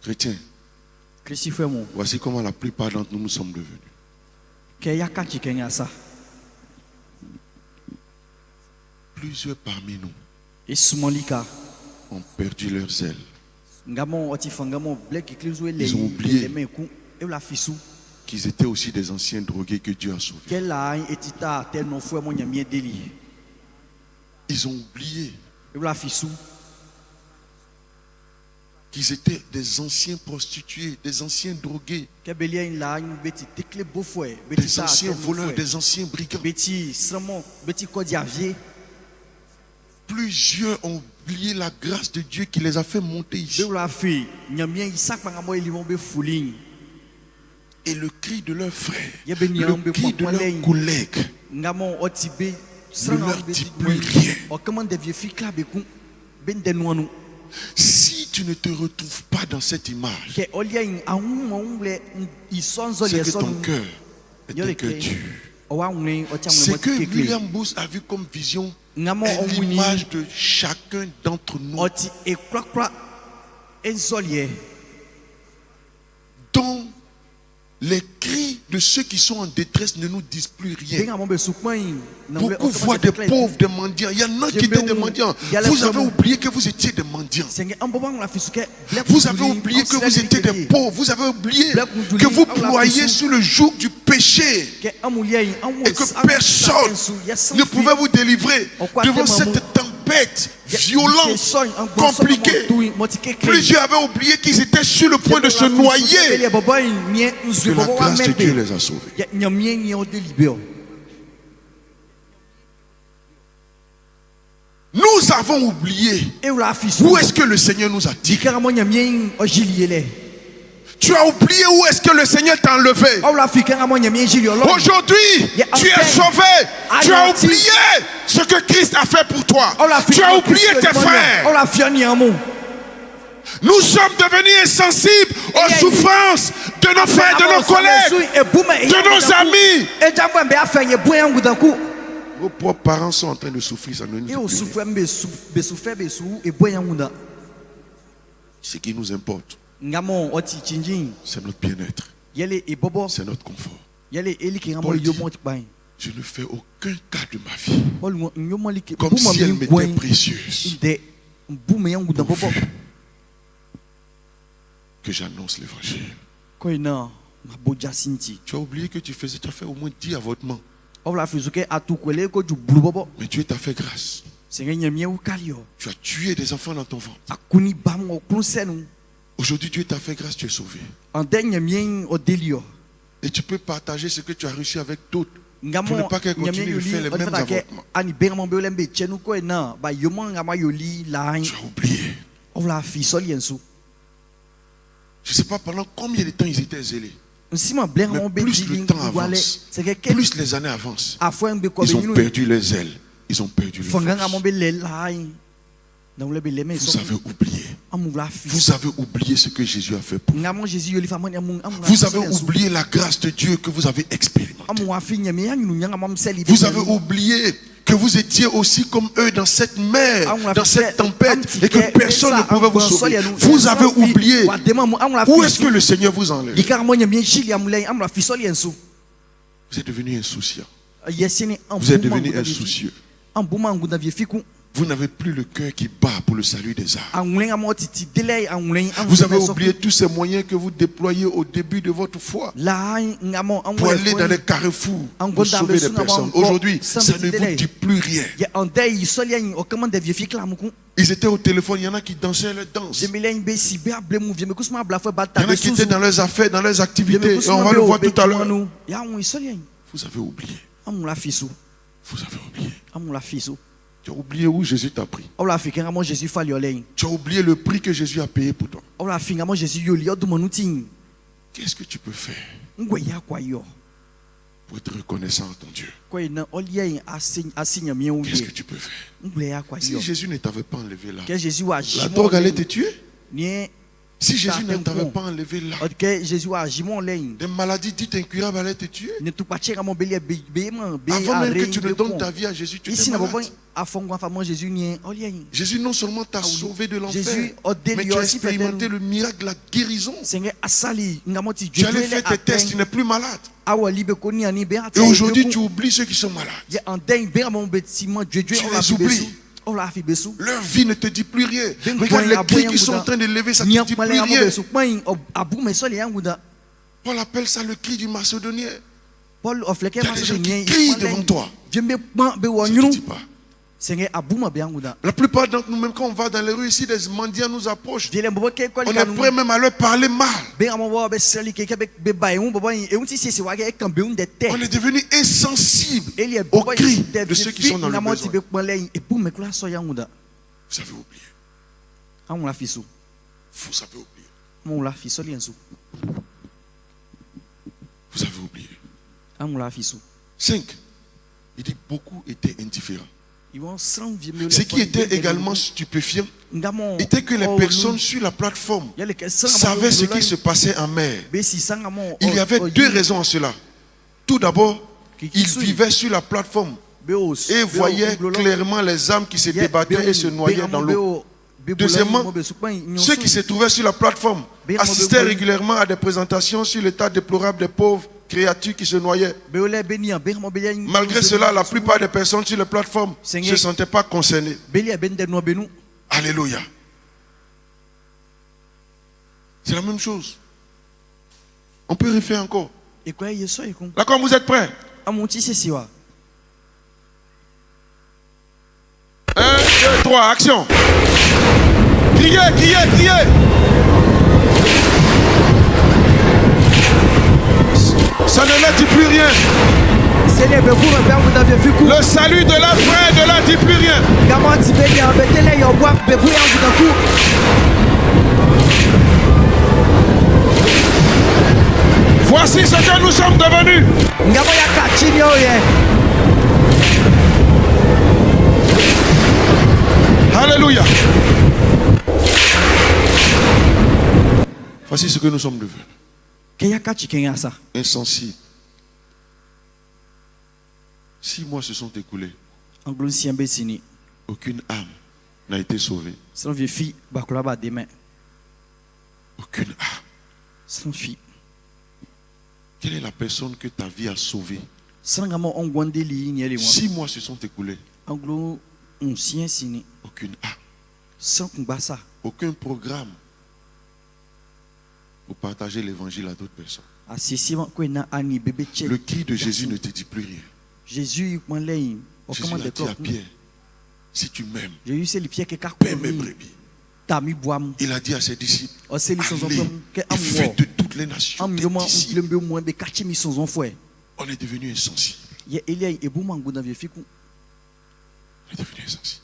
Speaker 1: Chrétiens, voici comment la plupart d'entre nous sommes devenus. Plusieurs parmi nous ont perdu leur zèle. Ils ont oublié qu'ils étaient aussi des anciens drogués que Dieu a sauvés. Ils ont oublié qu'ils étaient des anciens prostitués, des anciens drogués, des anciens voleurs, des anciens brigands. Plusieurs ont oublié la grâce de Dieu qui les a fait monter ici. Et le cri de leurs frères, le cri de leurs collègues ne leur dit plus rien. Si tu ne te retrouves pas dans cette image, c'est que ton cœur est un cœur dur. Ce que William Booth a vu comme vision est l'image de chacun d'entre nous, dont les cris de ceux qui sont en détresse ne nous disent plus rien. Beaucoup voient des pauvres, des mendiants. Il y en a qui étaient des mendiants. Vous avez oublié que vous étiez des mendiants. Vous avez oublié que vous étiez des pauvres. Vous avez oublié que vous ployiez sous le joug du péché et que personne ne pouvait vous délivrer devant cette tempête violente, compliquée. Plusieurs avaient oublié qu'ils étaient sur le point de se noyer. Que la grâce de Dieu les a sauvés. Nous avons oublié où est-ce que le Seigneur nous a dit. Tu as oublié où est-ce que le Seigneur t'a enlevé. Aujourd'hui, tu es sauvé. Tu as oublié ce que Christ a fait pour toi. Tu as oublié tes frères. Nous sommes devenus insensibles aux souffrances de nos frères, de nos collègues, de nos amis. Vos propres parents sont en train de souffrir, ça ne nous dit rien. Ce qui nous importe, c'est notre bien-être, c'est notre confort. Paul dit, je ne fais aucun cas de ma vie comme si elle m'était précieuse, pourvu que j'annonce l'évangile. Tu as oublié que tu as fait au moins 10 avortements. Mais Dieu t'a fait grâce. Tu as tué des enfants dans ton ventre. Aujourd'hui, Dieu t'a fait grâce, tu es sauvé. Et tu peux partager ce que tu as reçu avec d'autres pour ne pas qu'elles continuent de faire les mêmes avortements. Tu as oublié. Je ne sais pas pendant combien de temps ils étaient zélés. Mais plus le temps avance, plus les années avancent, ils ont perdu les ailes, ils ont perdu le force. Vous avez oublié. Vous avez oublié ce que Jésus a fait pour vous. Vous avez oublié la grâce de Dieu que vous avez expérimentée. Vous avez oublié que vous étiez aussi comme eux dans cette mer, dans cette tempête, et que personne ne pouvait vous sauver. Vous avez oublié. Où est-ce que le Seigneur vous enlève? Vous êtes devenu insouciant. Vous êtes devenu insoucieux. Vous n'avez plus le cœur qui bat pour le salut des âmes. Vous avez oublié tous ces moyens que vous déployez au début de votre foi pour aller dans les carrefours pour sauver des personnes. Aujourd'hui, ça ne vous dit plus rien. Ils étaient au téléphone, il y en a qui dansaient leur danse. Il y en a qui étaient dans leurs affaires, dans leurs activités. Et on va le voir tout à l'heure. Vous avez oublié. Vous avez oublié. Tu as oublié où Jésus t'a pris. Tu as oublié le prix que Jésus a payé pour toi. Qu'est-ce que tu peux faire pour être reconnaissant à ton Dieu? Qu'est-ce que tu peux faire? Si Jésus ne t'avait pas enlevé là, la drogue allait te tuer. Si Jésus ne t'avait pas enlevé là, des maladies dites incurables allaient te tuer. Avant même que tu ne donnes ta vie à Jésus, tu es malade. Jésus non seulement t'a sauvé de l'enfer, mais tu as expérimenté le miracle de la guérison. Tu allais faire tes tests, tu n'es plus malade. Et aujourd'hui, tu oublies ceux qui sont malades. Tu les oublies. Leur vie ne te dit plus rien. Regarde les cris qui sont en train de lever, ça ne te dit plus rien. Paul appelle ça le cri du Macédonien. Il y a des gens qui crient devant toi. Ça ne te dit pas. La plupart d'entre nous, même quand on va dans les rues ici, des mendiants nous approchent. On est prêt même à leur parler mal. On est devenu insensible aux cris de ceux qui sont dans le besoin. Vous avez oublié. Vous avez oublié. Vous avez oublié. 5. Il dit beaucoup étaient indifférents. Ce qui était également stupéfiant était que les personnes sur la plateforme savaient ce qui se passait en mer. Il y avait 2 raisons à cela. Tout d'abord, ils vivaient sur la plateforme et voyaient clairement les âmes qui se débattaient et se noyaient dans l'eau. Deuxièmement, ceux qui se trouvaient sur la plateforme assistaient régulièrement à des présentations sur l'état déplorable des pauvres créatures qui se noyaient. Malgré cela, la plupart des personnes sur les plateformes ne se sentaient pas concernées. Alléluia. C'est la même chose. On peut refaire encore. D'accord, vous êtes prêts? 1, 2, 3, action. Criez, criez, criez. Ça ne leur dit plus rien. Le salut de la fin ne leur dit plus rien. Voici ce que nous sommes devenus. Alléluia. Voici ce que nous sommes devenus. Insensibles. 6 mois se sont écoulés. Aucune âme n'a été sauvée. Aucune âme. Quelle est la personne que ta vie a sauvée? 6 mois se sont écoulés. Aucune âme. Aucun programme pour partager l'évangile à d'autres personnes. Le cri de Jésus ne te dit plus rien. Jésus a dit à Pierre, si tu m'aimes, paie mes brebis. Il a dit à ses disciples, allez et faites de toutes les nations des disciples. On est devenu insensible. On est devenu insensible.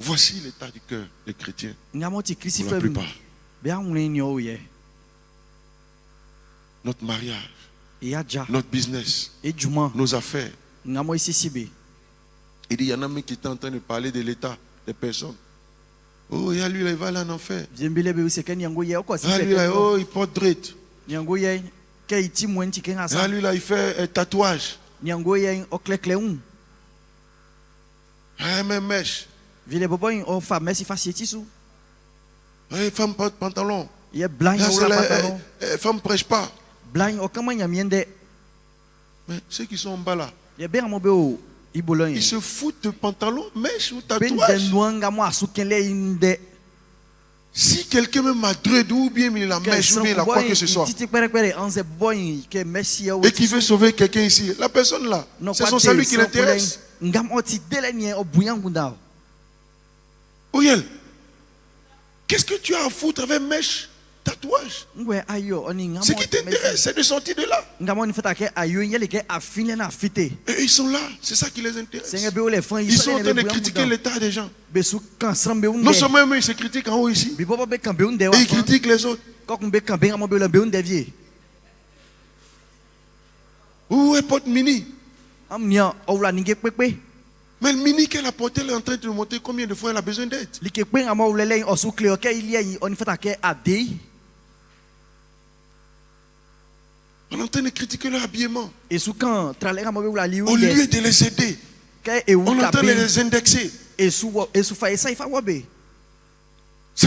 Speaker 1: Voici l'état du cœur des chrétiens. Pour la plupart. Notre mariage, notre business, nos affaires. Il dit, il y en a même qui étaient en train de parler de l'état des personnes. Oh, il y a lui, là, il va aller en enfer. Ah, lui, là, oh, il porte drette. Ah, lui, là, il fait tatouage. Ah, même mèche. Ah, femme porte pantalon. Femme prêche pas. Mais ceux qui sont en bas là, ils se foutent de pantalon, mèche ou tatouage. Si quelqu'un me m'a dread ou bien il a mèche ou bien il a quoi que ce soit et qui veut sauver quelqu'un ici, la personne là, c'est son salut qui l'intéresse. Ouyel, qu'est-ce que tu as à foutre avec mèche, tatouage? Ce qui t'intéresse, c'est de sortir de là. Et ils sont là, c'est ça qui les intéresse. Ils sont en train de critiquer l'état des gens. Non seulement ils se critiquent en haut ici, et ils critiquent les autres. Où est Pot Mini? Mais le mini qu'elle a porté, elle est en train de nous montrer combien de fois elle a besoin d'aide. On est en train de critiquer leur habillement. Au lieu de les aider, on est en train de les indexer. C'est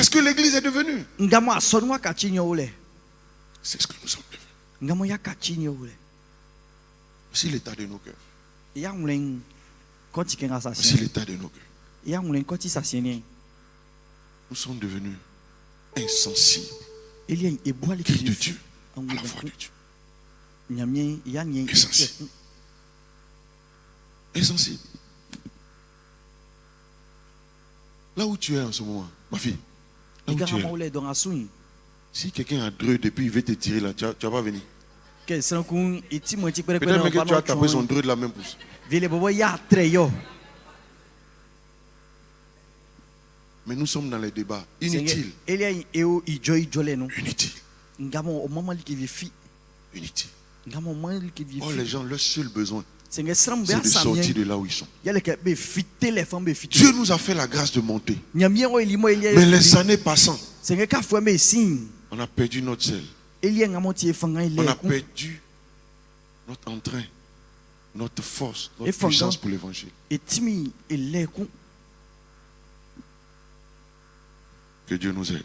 Speaker 1: ce que l'église est devenue. C'est ce que nous sommes devenus. Voici l'état de nos cœurs. Voici l'état de nos cœurs. Nous sommes devenus insensibles. Cri de Dieu à la voix de Dieu. Insensible. Insensible. Là où tu es en ce moment, ma fille, là où tu es, si quelqu'un a dreux depuis il veut te tirer là, tu vas pas venir. Peut-être même que tu as tapé son dreux de la même pouce. Mais nous sommes dans les débats inutiles. Inutiles. Inutile. Oh, les gens, leur seul besoin, c'est de sortir de là où ils sont. Dieu nous a fait la grâce de monter. Mais les années passant, on a perdu notre zèle. On a perdu notre entrain, notre force, notre puissance pour l'évangile. Que Dieu nous aide.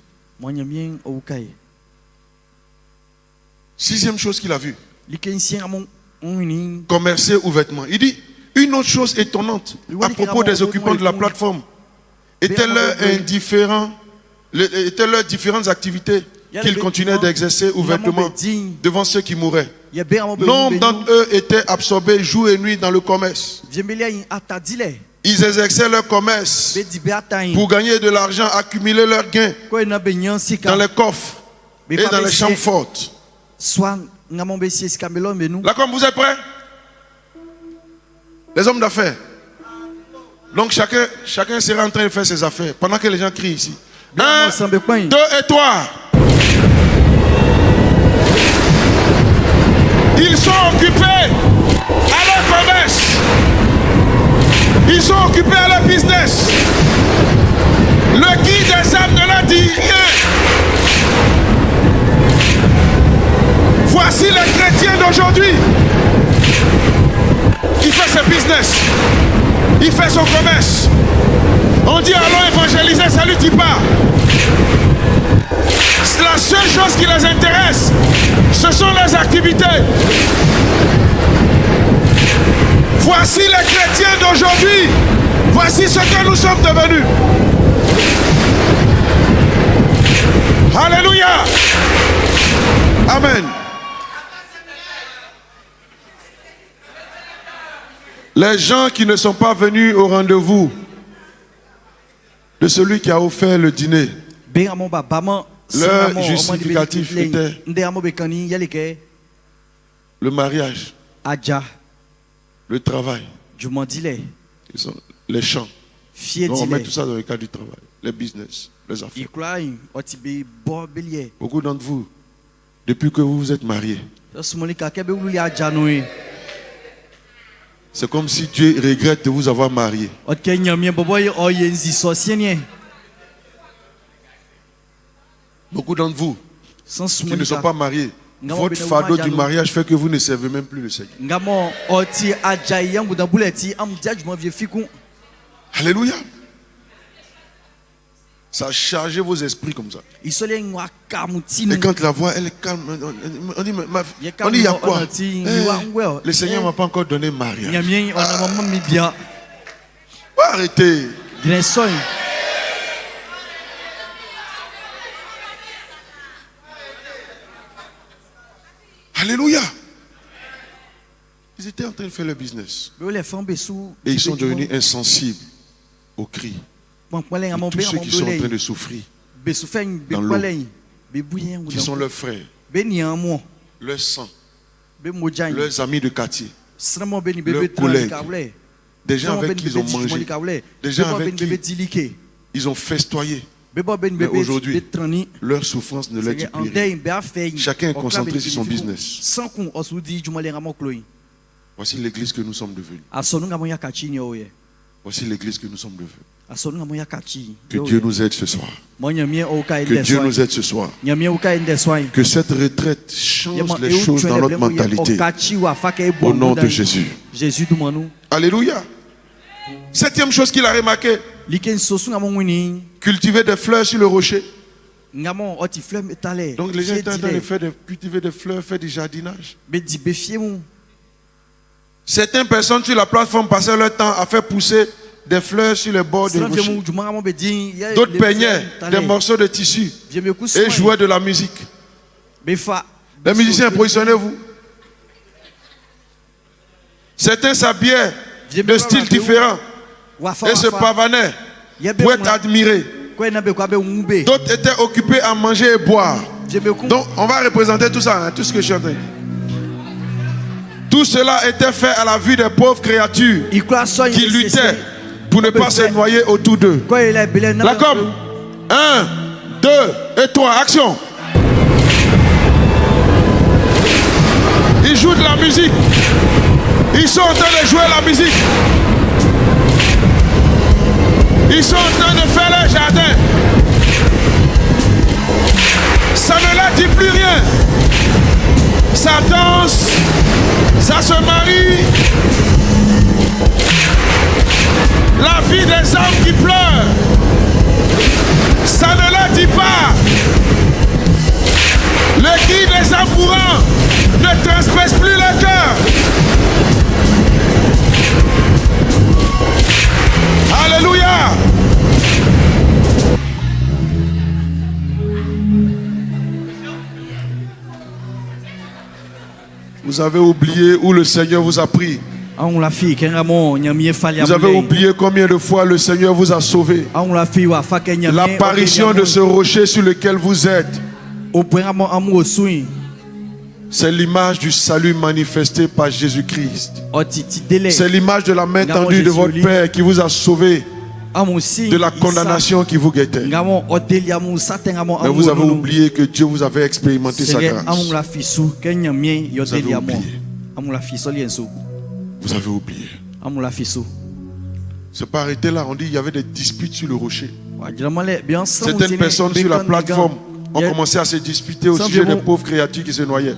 Speaker 1: Sixième chose qu'il a vue. Commercer ouvertement. Il dit, une autre chose étonnante à propos des occupants de la plateforme étaient leurs différentes activités qu'ils continuaient d'exercer ouvertement devant ceux qui mouraient. Nombre d'entre eux étaient absorbés jour et nuit dans le commerce. Ils exerçaient leur commerce pour gagner de l'argent, accumuler leurs gains dans les coffres et dans les chambres fortes. Là, comme vous êtes prêts? Les hommes d'affaires. Donc chacun sera en train de faire ses affaires pendant que les gens crient ici. 1, 2 et 3. Ils sont occupés à leur commerce. Ils sont occupés à leur business. Le guide des âmes ne leur dit rien. Voici les chrétiens d'aujourd'hui. Il fait ses business. Il fait son commerce. On dit allons évangéliser, ça lui dit pas. La seule chose qui les intéresse, ce sont les activités. Voici les chrétiens d'aujourd'hui. Voici ce que nous sommes devenus. Alléluia. Amen. Les gens qui ne sont pas venus au rendez-vous de celui qui a offert le dîner, leur justificatif était le mariage, le travail, les champs. Donc on met tout ça dans le cadre du travail, les business, les affaires. Beaucoup d'entre vous, depuis que vous vous êtes mariés, c'est comme si Dieu regrette de vous avoir marié. Beaucoup d'entre vous qui ne sont pas mariés, votre fardeau du mariage fait que vous ne servez même plus le Seigneur. Alléluia. Ça a chargé vos esprits comme ça. Et quand la voix, elle est calme, on dit, il y a quoi? Le Seigneur ne m'a pas encore donné mariage. Arrêtez. Alléluia. Ils étaient en train de faire leur business. Et ils sont devenus insensibles aux cris. Tous ceux qui sont en train de souffrir dans l'eau, qui sont leurs frères, leurs sang, leurs amis de quartier, leurs collègues, des gens avec qui ils ont mangé, des gens avec qui ils ont festoyé. Mais aujourd'hui, leur souffrance ne leur dit plus rien. Chacun est concentré sur son business. Voici l'église que nous sommes devenus. Voici l'église que nous sommes devenus. Que Dieu nous aide ce soir. Que Dieu nous aide ce soir. Que cette retraite change les choses dans notre mentalité. Au nom de Jésus. Alléluia. Septième chose qu'il a remarqué. Cultiver des fleurs sur le rocher. Donc les gens étaient en train de cultiver des fleurs, faire du jardinage. Certaines personnes sur la plateforme passaient leur temps à faire pousser des fleurs sur les bords des rochers. D'autres peignaient des morceaux de tissu et jouaient de la musique. Les musiciens, positionnez-vous. Certains s'habillaient de styles différents et se pavanaient pour être admirés. D'autres étaient occupés à manger et boire. Donc on va représenter tout ça, tout ce que je suis en train de dire. Tout cela était fait à la vue des pauvres créatures qui luttaient pour ne pas se noyer autour d'eux. La com. 1, 2 et 3, action. Ils jouent de la musique. Ils sont en train de jouer la musique. Ils sont en train de faire leur jardin. Ça ne leur dit plus rien. Ça danse, ça se marie. La vie des hommes qui pleurent, ça ne leur dit pas. Le cri des amoureux ne transperce plus le cœur. Alléluia. Vous avez oublié où le Seigneur vous a pris. Vous avez oublié combien de fois le Seigneur vous a sauvé. L'apparition de ce rocher sur lequel vous êtes, c'est l'image du salut manifesté par Jésus-Christ. C'est l'image de la main tendue de votre Père qui vous a sauvé de la condamnation qui vous guettait. Mais vous avez oublié que Dieu vous avait expérimenté sa grâce. Vous avez oublié. Vous avez oublié. C'est pas arrêté là. On dit qu'il y avait des disputes sur le rocher. Certaines personnes sur la plateforme ont commencé à se disputer au sujet des pauvres créatures qui se noyaient.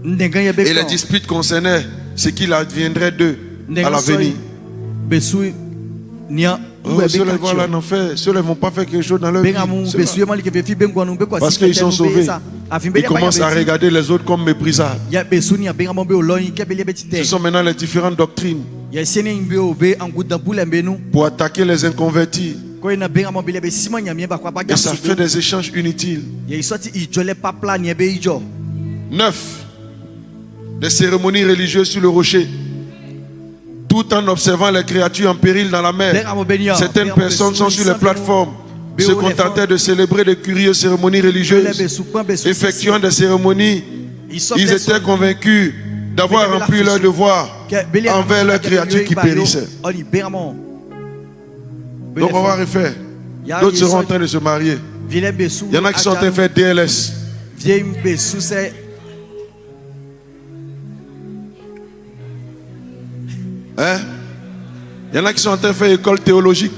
Speaker 1: Et les disputes concernaient ce qu'il adviendrait d'eux à l'avenir. Ceux-là ne vont pas faire quelque chose dans leur vie. Parce qu'ils sont sauvés. Ils commencent à regarder les autres comme méprisables. Ce sont maintenant les différentes doctrines pour attaquer les inconvertis. Et ça fait des échanges inutiles. 9. Des cérémonies religieuses sur le rocher. Tout en observant les créatures en péril dans la mer. Certaines personnes sont sur les plateformes, se contentaient de célébrer de curieuses cérémonies religieuses. Effectuant des cérémonies, ils étaient convaincus d'avoir rempli leur devoir envers leurs créatures qui périssaient. Donc on va refaire. D'autres seront en train de se marier. Il y en a qui sont en train de faire DLS. Hein? Il y en a qui sont en train de faire école théologique.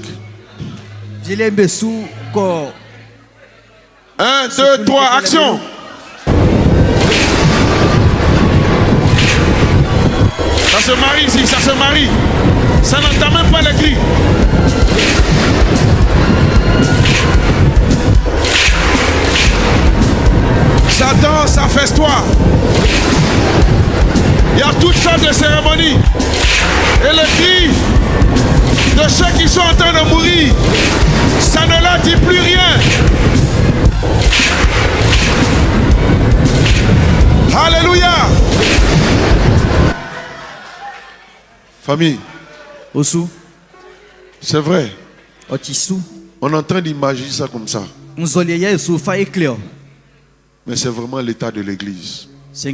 Speaker 1: 1, 2, 3, action. Ça se marie ici, ça se marie. Ça n'entend même pas les cris. Ça danse, ça festoie. Il y a toutes sortes de cérémonies. Et le cri de ceux qui sont en train de mourir, ça ne leur dit plus rien. Alléluia. Famille, c'est vrai. On est en train d'imaginer ça comme ça. Mais c'est vraiment l'état de l'église. C'est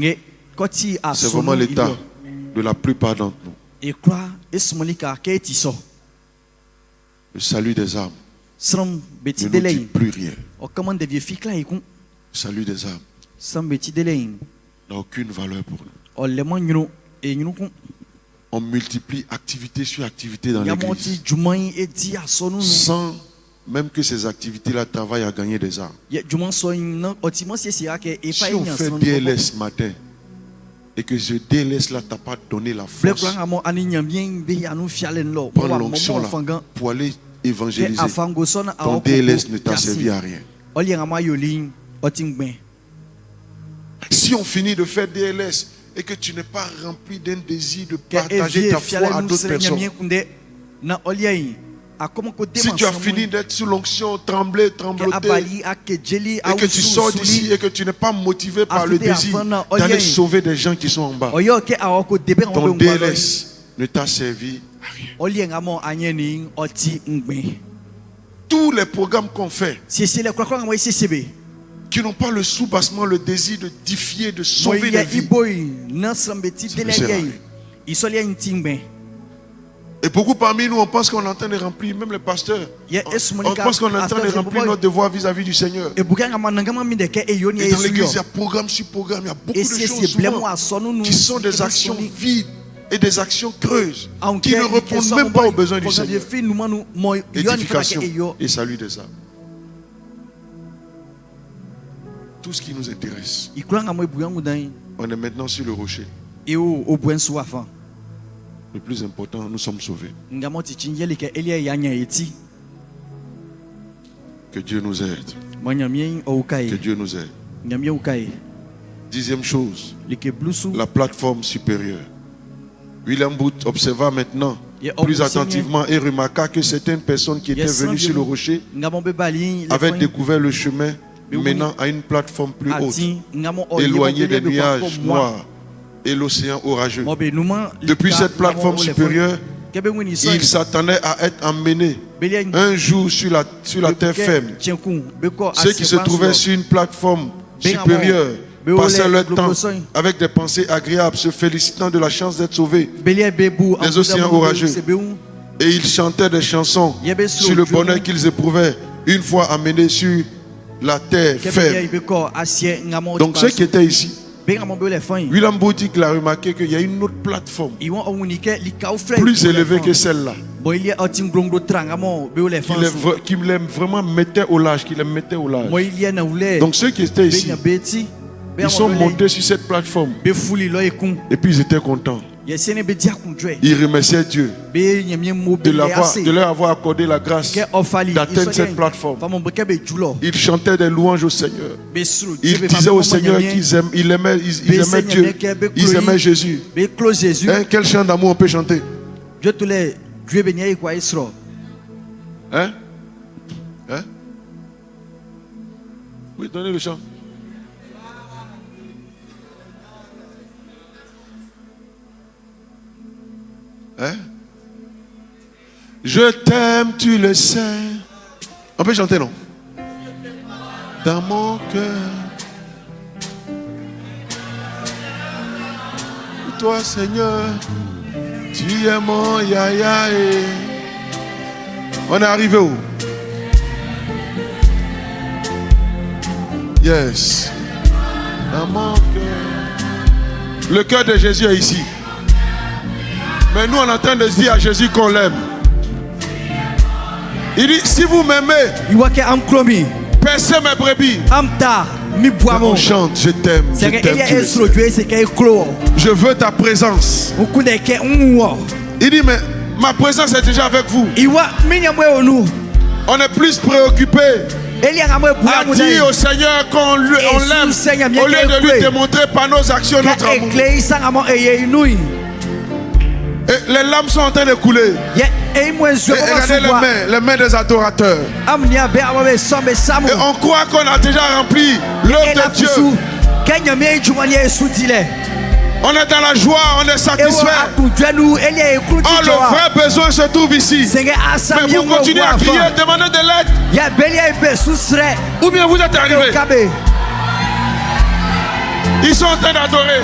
Speaker 1: vraiment l'état de la plupart d'entre nous. Le salut des âmes ne nous dit plus rien. Le salut des âmes n'a aucune valeur pour nous. on multiplie activité sur activité dans l'église. Sans même que ces activités-là travaillent à gagner des âmes. Si on fait DLS ce matin et que ce DLS-là t'a pas donné la force, prends l'onction là pour aller évangéliser, ton DLS ne t'a servi à rien. Si on finit de faire DLS et que tu n'es pas rempli d'un désir de partager ta foi à d'autres personnes, si tu as fini d'être sous l'onction, trembler, trembloter, et que tu sors d'ici et que tu n'es pas motivé par le désir d'aller sauver des gens qui sont en bas, ton DLS ne t'a servi à rien. Tous les programmes qu'on fait, qui n'ont pas le soubassement, le désir de défier, de sauver des vies, et beaucoup parmi nous, on pense qu'on est en train de remplir, même les pasteurs, on pense qu'on est en train de remplir notre devoir vis-à-vis du Seigneur. Et dans l'église, il y a programme sur programme, il y a beaucoup de choses souvent qui sont des actions vides et des actions creuses, qui ne répondent même pas aux besoins du Seigneur. Édification et salut des âmes. Tout ce qui nous intéresse. On est maintenant sur le rocher. Le plus important, nous sommes sauvés. Que Dieu nous aide. Que Dieu nous aide. 10e chose, la plateforme supérieure. William Booth observa maintenant plus attentivement et remarqua que certaines personnes qui étaient venues sur le rocher avaient découvert le chemin menant à une plateforme plus haute, éloignée des nuages noirs et l'océan orageux. Depuis cette plateforme supérieure, il s'attendait à être emmené un jour sur la terre ferme. Ceux qui se trouvaient sur une plateforme supérieure passaient leur temps avec des pensées agréables, se félicitant de la chance d'être sauvés des océans orageux. Et ils chantaient des chansons sur le bonheur qu'ils éprouvaient une fois amenés sur la terre ferme. Donc ceux qui étaient ici, William Booth a remarqué qu'il y a une autre plateforme plus élevée que celle-là, qui les vraiment mettait au large, Donc ceux qui étaient ici, ils sont montés sur cette plateforme et puis ils étaient contents. Ils remerciaient Dieu de leur avoir accordé la grâce d'atteindre cette plateforme. Ils chantaient des louanges au Seigneur. Ils disaient au Seigneur qu'ils aimaient Dieu. Ils aimaient Jésus. Quel chant d'amour on peut chanter? Hein? Oui, donnez le chant. Hein? Je t'aime, tu le sais. On peut chanter, non? Dans mon cœur. Toi, Seigneur, tu es mon yaya. On est arrivé où? Yes. Dans mon cœur. Le cœur de Jésus est ici. Mais nous, on est en train de dire à Jésus qu'on l'aime. Il dit, si vous m'aimez, paissez mes brebis. On chante, je t'aime, je t'aime. Je veux ta présence. Il dit, mais ma présence est déjà avec vous. On est plus préoccupé à dire au Seigneur qu'on l'aime au lieu de lui démontrer par nos actions notre amour. Et les larmes sont en train de couler. Et regardez les mains des adorateurs. Et on croit qu'on a déjà rempli l'œuvre de Dieu. On est dans la joie, on est satisfait. Oh, le vrai besoin se trouve ici. Mais vous continuez à crier, demandez de l'aide. Ou bien vous êtes arrivés. Ils sont en train d'adorer.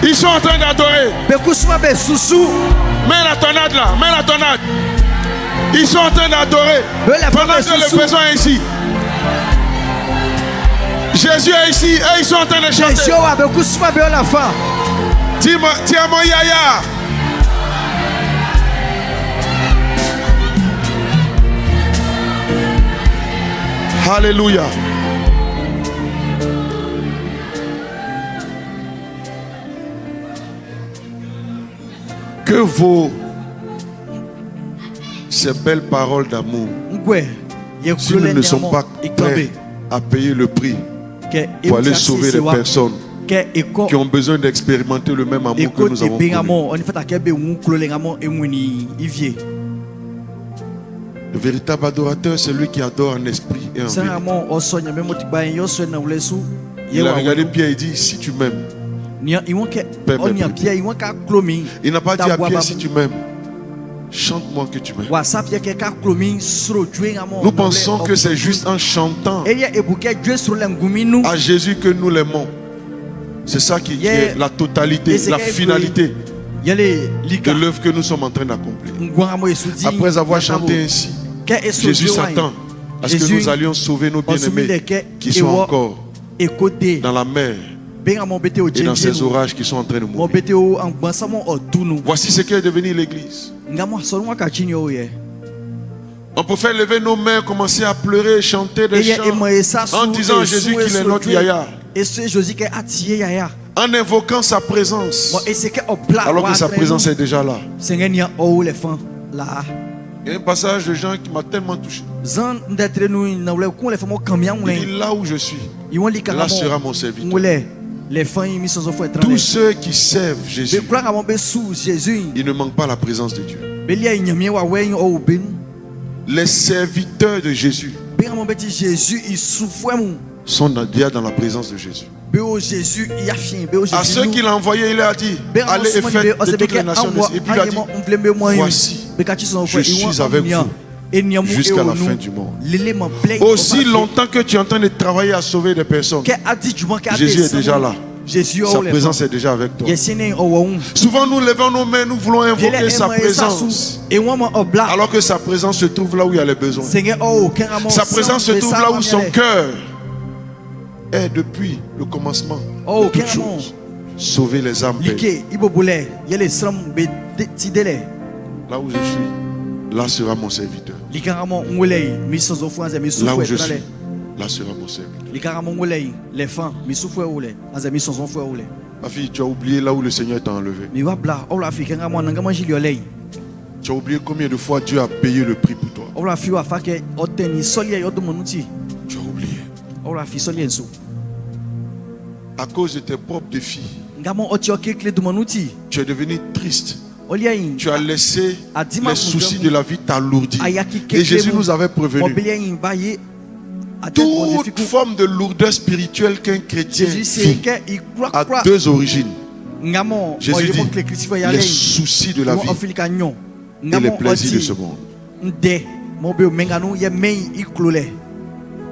Speaker 1: Ils sont en train d'adorer. Mets la tornade là, mets la tornade. Ils sont en train d'adorer. Pendant que le besoin est ici. Jésus est ici et ils sont en train de chanter. Tiens-moi Yaya. Alléluia. Que vaut ces belles paroles d'amour si nous ne sommes pas prêts à payer le prix pour aller sauver les personnes qui ont besoin d'expérimenter le même amour que nous avons connu? Le véritable adorateur, c'est lui qui adore en esprit et en vérité. Il a regardé Pierre et dit, si tu m'aimes, il n'a pas dit à Pierre, si tu m'aimes, chante-moi que tu m'aimes. Nous pensons que c'est juste en chantant à Jésus que nous l'aimons. C'est ça qui est la totalité, la finalité de l'œuvre que nous sommes en train d'accomplir. Après avoir chanté ainsi, Jésus s'attend à ce que nous allions sauver nos bien-aimés qui sont encore dans la mer et dans ces orages qui sont en train de mourir. Voici ce qu'est devenu l'Église. On peut faire lever nos mains, commencer à pleurer et chanter des chants en disant à Jésus qu'il est notre Yaya, en invoquant sa présence, alors que sa présence est déjà là. Il y a un passage de Jean qui m'a tellement touché. Il dit, là où je suis, là sera mon serviteur. Tous ceux qui servent Jésus, ils ne manquent pas la présence de Dieu. Les serviteurs de Jésus sont déjà dans la présence de Jésus. À ceux qu'il a envoyés, il a dit, allez et faites de toutes les nations. Et puis il a dit, voici, je suis avec vous jusqu'à la fin du monde. Aussi longtemps que tu es en train de travailler à sauver des personnes, Jésus est déjà là. Sa présence est déjà avec toi. Souvent nous levons nos mains, nous voulons invoquer sa présence, alors que sa présence se trouve là où il y a les besoins. Sa présence se trouve là où son cœur est depuis le commencement de toutes choses. Sauver les âmes perdues. Là où je suis, là sera mon serviteur. Là où je suis, là sera mon serviteur. Ma fille, tu as oublié là où le Seigneur t'a enlevé. Tu as oublié combien de fois Dieu a payé le prix pour toi. Tu as oublié. À cause de tes propres défis, tu es devenu triste. Tu as laissé les soucis de la vie t'alourdir. Et Jésus nous avait prévenu. Toute forme de lourdeur spirituelle qu'un chrétien vit a deux origines. Jésus dit, les soucis de la vie et les plaisirs de ce monde.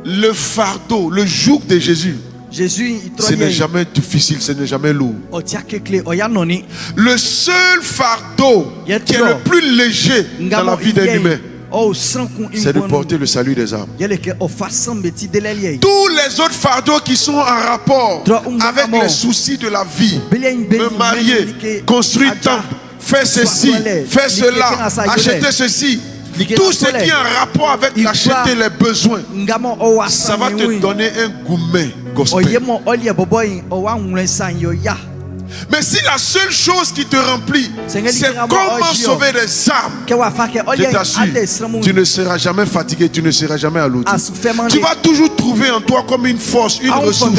Speaker 1: Le fardeau, le joug de Jésus, ce n'est jamais difficile, ce n'est jamais lourd. Le seul fardeau qui est le plus léger dans la vie d'un humain, c'est de porter le salut des âmes. Tous les autres fardeaux qui sont en rapport avec les soucis de la vie, me marier, construire temple, faire ceci, faire cela, acheter ceci, tout ce qui est en rapport avec acheter les besoins, ça va te donner un gourmet gospel. Mais si la seule chose qui te remplit, c'est comment sauver les âmes, je t'assure, tu ne seras jamais fatigué, tu ne seras jamais alourdi. Tu vas toujours trouver en toi comme une force, une ressource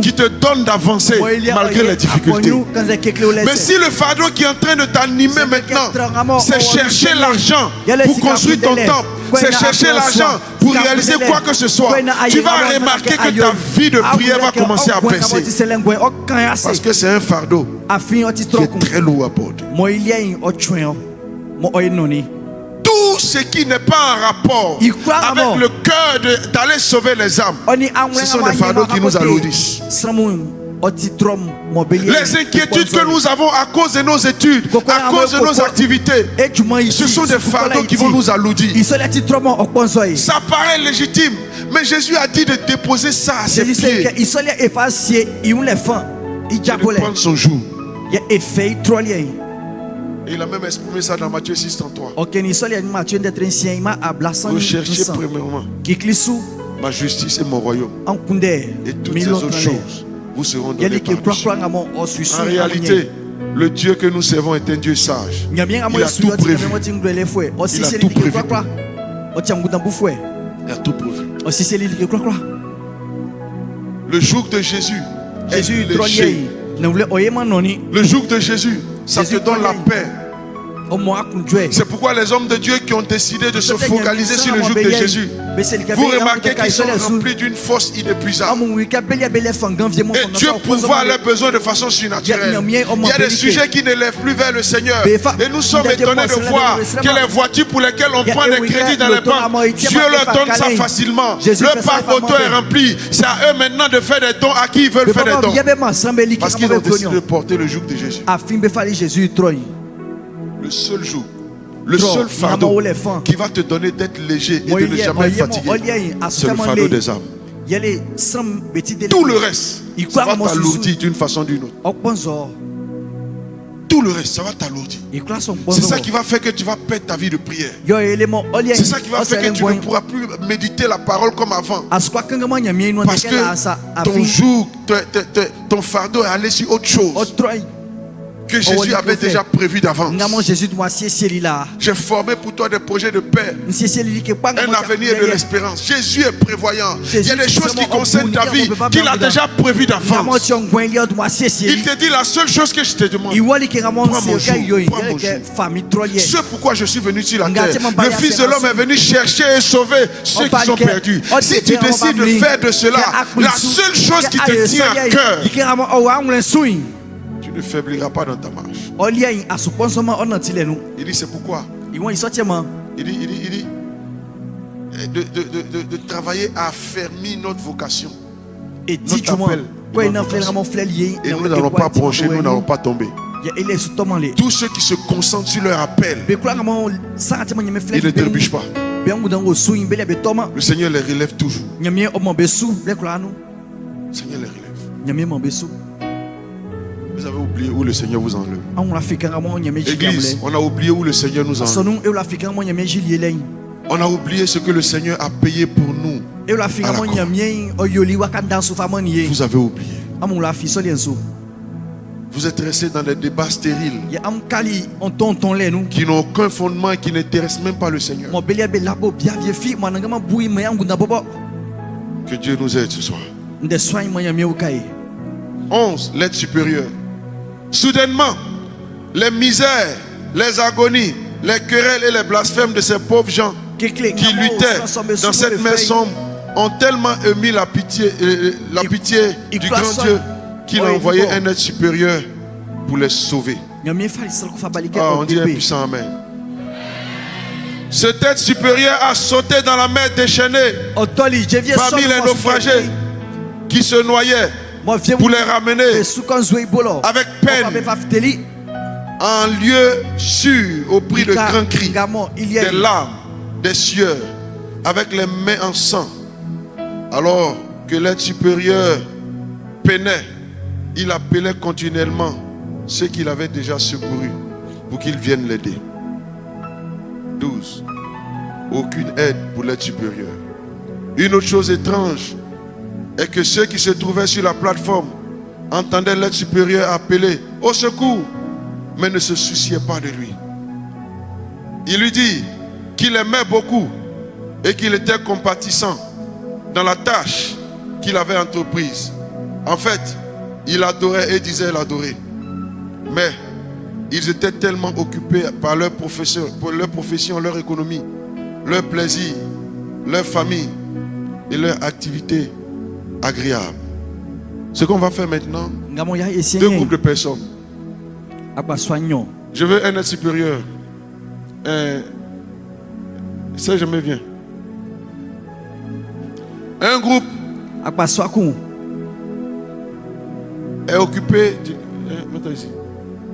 Speaker 1: qui te donne d'avancer malgré les difficultés. Mais si le fardeau qui est en train de t'animer maintenant, c'est chercher l'argent pour construire ton temple, c'est chercher l'argent pour réaliser quoi que ce soit, tu vas remarquer que ta vie de prière va commencer à baisser. Parce que c'est un fardeau qui est très lourd à porter. Tout ce qui n'est pas en rapport avec le cœur d'aller sauver les âmes, ce sont des fardeaux qui nous alourdissent. Les inquiétudes que nous avons à cause de nos études, à cause de nos activités, ce sont des fardeaux qui vont nous alourdir. Ça paraît légitime, mais Jésus a dit de déposer ça à ses pieds, de prendre son joug Et il a même exprimé ça dans Matthieu 6:33. Vous cherchez premièrement ma justice et mon royaume, et toutes ces autres choses vous seront données par-dessus. En réalité, le Dieu que nous servons est un Dieu sage. Il a tout prévu. Il a tout prévu. Il a tout prévu. Le joug de Jésus est léger. Le joug de Jésus, ça te donne la paix. C'est pourquoi les hommes de Dieu qui ont décidé de se focaliser sur le joug de Jésus, vous remarquez qu'ils sont remplis d'une force inépuisable. Et Dieu pourvoit leurs besoins de façon surnaturelle. Il y a des sujets qui ne lèvent plus vers le Seigneur. Et nous sommes étonnés de voir que les voitures pour lesquelles on prend des crédits dans les banques, Dieu leur donne ça facilement. Le parc auto est rempli. C'est à eux maintenant de faire des dons à qui ils veulent faire des dons. Parce qu'ils ont décidé de porter le joug de Jésus. Le seul joug, le seul fardeau qui va te donner d'être léger et de ne jamais être fatigué, c'est le fardeau des âmes. Tout le reste, ça va t'alourdir d'une façon ou d'une autre. Tout le reste, ça va t'alourdir. C'est ça qui va faire que tu vas perdre ta vie de prière. C'est ça qui va faire que tu ne pourras plus méditer la parole comme avant. Parce que ton joug, ton fardeau est allé sur autre chose que Jésus avait déjà prévu d'avance. J'ai formé pour toi des projets de paix, un avenir et de l'espérance. Jésus est prévoyant. Il y a des choses qui concernent ta vie qu'il a déjà prévu d'avance. Il te dit la seule chose que je te demande, prends mon joug, prends mon joug. C'est pourquoi je suis venu sur la terre. Le Fils de l'homme est venu chercher et sauver ceux qui sont perdus. Si tu décides de faire de cela la seule chose qui te tient à cœur, tu ne faibliras pas dans ta marche. Il dit c'est pourquoi il dit de travailler à affermir notre vocation, notre appel, et nous n'allons pas broncher, nous n'allons pas tomber. Tous ceux qui se concentrent sur leur appel, ils ne trébuchent pas. Le Seigneur les relève toujours. Le Seigneur les relève. Vous avez oublié où le Seigneur vous enlève. Église, on a oublié où le Seigneur nous enlève. On a oublié ce que le Seigneur a payé pour nous à la croix. Vous avez oublié. Vous êtes restés dans des débats stériles qui n'ont aucun fondement et qui n'intéressent même pas le Seigneur. Que Dieu nous aide ce soir. 11. L'aide supérieure. Soudainement, les misères, les agonies, les querelles et les blasphèmes de ces pauvres gens qui luttaient dans cette mer sombre ont tellement émis la pitié du grand Dieu qu'il a envoyé un aide supérieur pour les sauver. On dit un puissant amen. Cet aide supérieur a sauté dans la mer déchaînée parmi les naufragés qui se noyaient, pour les ramener avec peine en lieu sûr, au prix de grands cris, des larmes, des sueurs, avec les mains en sang. Alors que l'aide supérieure peinait, il appelait continuellement ceux qu'il avait déjà secourus pour qu'ils viennent l'aider. 12. Aucune aide pour l'aide supérieure. Une autre chose étrange est que ceux qui se trouvaient sur la plateforme entendaient l'aide supérieure appeler au secours, mais ne se souciaient pas de lui. Il lui dit qu'il aimait beaucoup et qu'il était compatissant dans la tâche qu'il avait entreprise. En fait, il adorait et disait l'adorer. Mais ils étaient tellement occupés par leur profession, leur économie, leur plaisir, leur famille et leur activité agréable. Ce qu'on va faire maintenant, 2 groupes de personnes. Je veux un aide supérieur. Ça, je me viens. Un groupe est occupé.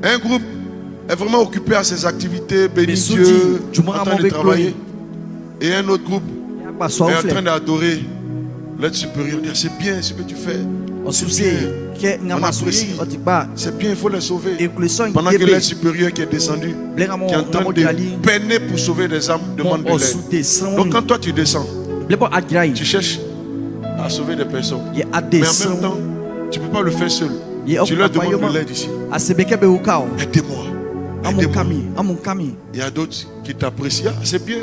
Speaker 1: Un groupe est vraiment occupé à ses activités, bénit Dieu, en train de travailler. Et un autre groupe est en train d'adorer L'aide supérieure dit, c'est bien ce que tu fais. On apprécie. C'est bien, il faut les sauver. Pendant que l'aide supérieure qui est descendue, qui est en train de peiner pour sauver des âmes, demande de l'aide. Donc quand toi tu descends, tu cherches à sauver des personnes. Mais en même temps, tu ne peux pas le faire seul. Tu leur demandes de l'aide ici. Aidez-moi. Aidez-moi. Il y a d'autres qui t'apprécient. C'est bien.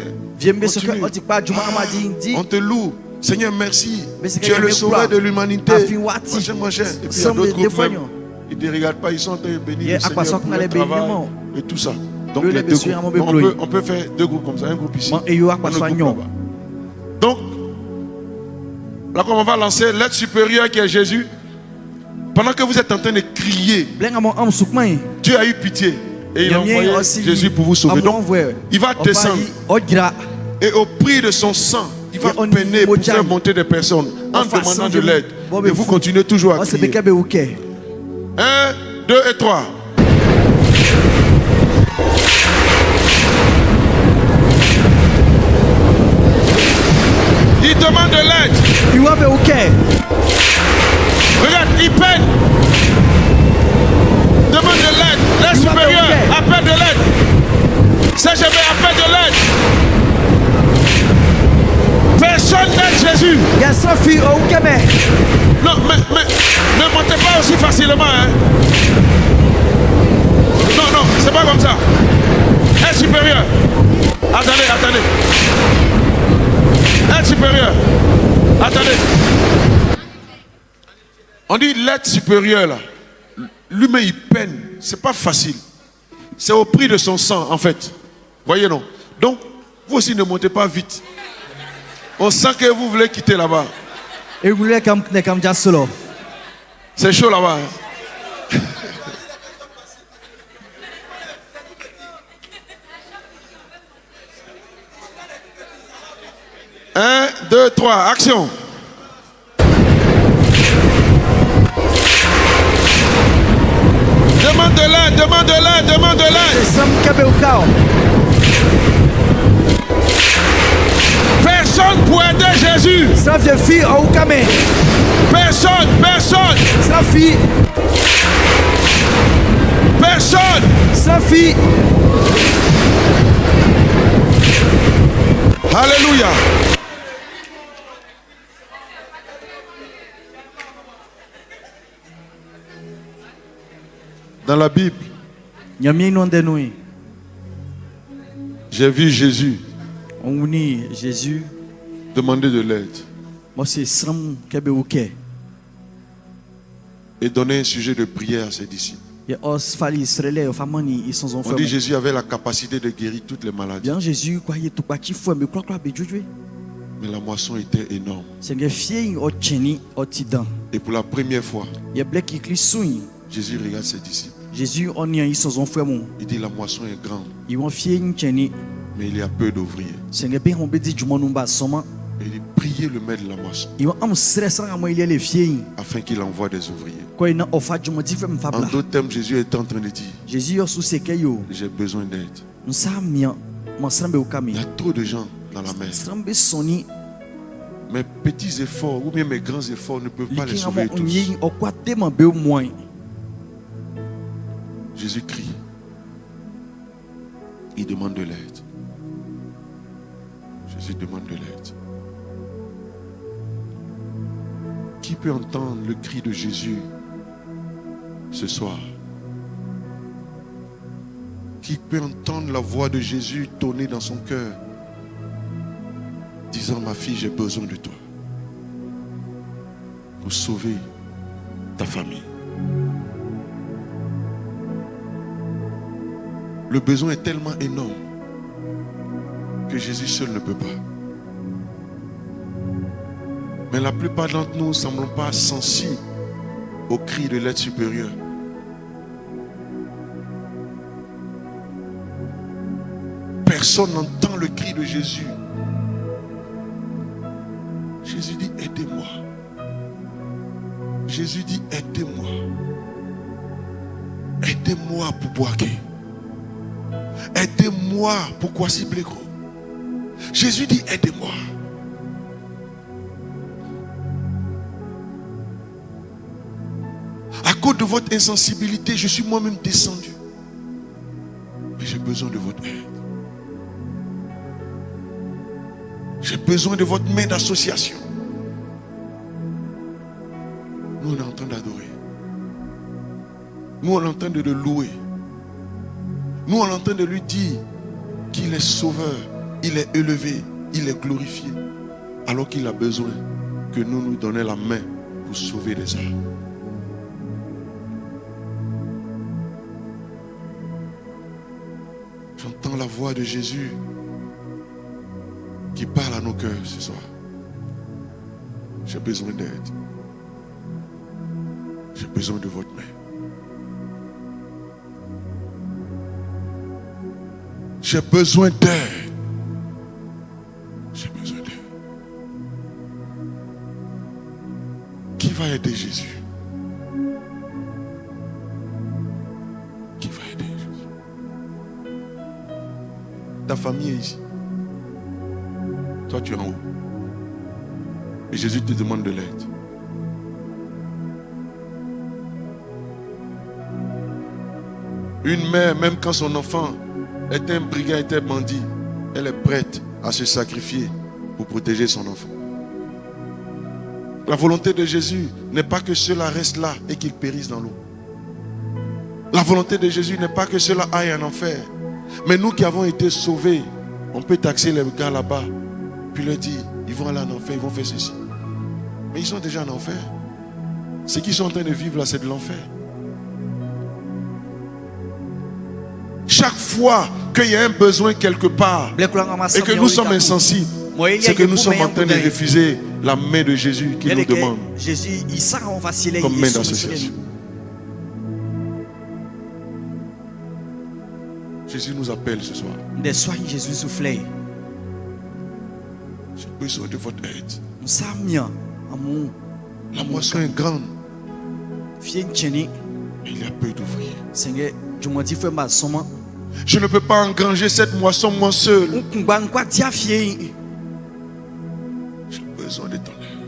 Speaker 1: Continue. On te loue. Seigneur, merci. Tu es le sauveur de l'humanité. Et puis il y a d'autres groupes même. Ils ne te regardent pas. Ils sont en train de bénir le Seigneur pour le travail et tout ça. Donc les deux groupes. On peut faire deux groupes comme ça. Un groupe ici, un autre groupe là-bas. Donc, là comme on va lancer l'aide supérieure qui est Jésus. Pendant que vous êtes en train de crier, Dieu a eu pitié. Et il a envoyé Jésus pour vous sauver. Donc, il va descendre. Et au prix de son sang, il va peiner pour faire monter des personnes en demandant de l'aide. Et vous continuez toujours à crier. 1, 2 et 3. Il demande de l'aide. Regarde, il peine. Demande de l'aide. L'aide supérieure, appelle de l'aide. CGB, appelle de l'aide. Personne n'aide Jésus. Non, mais ne montez pas aussi facilement. Hein. Non, c'est pas comme ça. L'aide supérieure. Attendez. L'aide supérieure. Attendez. On dit l'aide supérieure là. Lui-même il peine. C'est pas facile. C'est au prix de son sang en fait. Voyez non. Donc vous aussi ne montez pas vite. On sent que vous voulez quitter là-bas. C'est chaud là-bas. Hein? Un, deux, trois, action. Demande de l'aide. Personne pour aider Jésus. Personne. Alléluia. Dans la Bible, j'ai vu Jésus demander de l'aide et donner un sujet de prière à ses disciples. On dit Jésus avait la capacité de guérir toutes les maladies. Mais la moisson était énorme. Et pour la première fois, Jésus regarde ses disciples. Il dit la moisson est grande, mais il y a peu d'ouvriers. Et il dit priez le maître de la moisson afin qu'il envoie des ouvriers. En d'autres termes, Jésus est en train de dire j'ai besoin d'aide. Il y a trop de gens dans la mer. Mes petits efforts ou bien mes grands efforts ne peuvent pas les sauver tous. Jésus crie. Il demande de l'aide. Jésus demande de l'aide. Qui peut entendre le cri de Jésus ce soir? Qui peut entendre la voix de Jésus tonner dans son cœur, disant ma fille, j'ai besoin de toi pour sauver ta famille. Le besoin est tellement énorme que Jésus seul ne peut pas. Mais la plupart d'entre nous ne semblons pas sensibles au cri de l'aide supérieure. Personne n'entend le cri de Jésus. Jésus dit aidez-moi. Jésus dit aidez-moi. Aidez-moi pour Boaké. Aidez-moi pour Kwasi Bleko. Jésus dit aidez-moi. À cause de votre insensibilité, je suis moi-même descendu. Mais j'ai besoin de votre aide. J'ai besoin de votre main d'association. Nous, on est en train d'adorer. Nous, on est en train de le louer. Nous, on est en train de lui dire qu'il est sauveur, il est élevé, il est glorifié. Alors qu'il a besoin que nous nous donnions la main pour sauver les âmes. J'entends la voix de Jésus qui parle à nos cœurs ce soir. J'ai besoin d'aide. J'ai besoin de votre main. J'ai besoin d'aide. J'ai besoin d'aide. Qui va aider Jésus? Qui va aider Jésus? Ta famille est ici. Toi, tu es en haut. Et Jésus te demande de l'aide. Une mère, même quand son enfant était un brigand, était bandit, elle est prête à se sacrifier pour protéger son enfant. La volonté de Jésus n'est pas que cela reste là et qu'il périsse dans l'eau. La volonté de Jésus n'est pas que cela aille en enfer. Mais nous qui avons été sauvés, on peut taxer les gars là-bas, puis leur dire, ils vont aller en enfer, ils vont faire ceci. Mais ils sont déjà en enfer. Ce qu'ils sont en train de vivre là, c'est de l'enfer. Chaque fois qu'il y a un besoin quelque part et que nous sommes insensibles, c'est que nous sommes en train de refuser la main de Jésus qui nous demande comme main d'association. Jésus nous appelle ce soir. J'ai besoin de votre aide. La moisson est grande. Il y a peu d'ouvriers. Je ne peux pas engranger cette moisson moi seul. J'ai besoin de ton aide.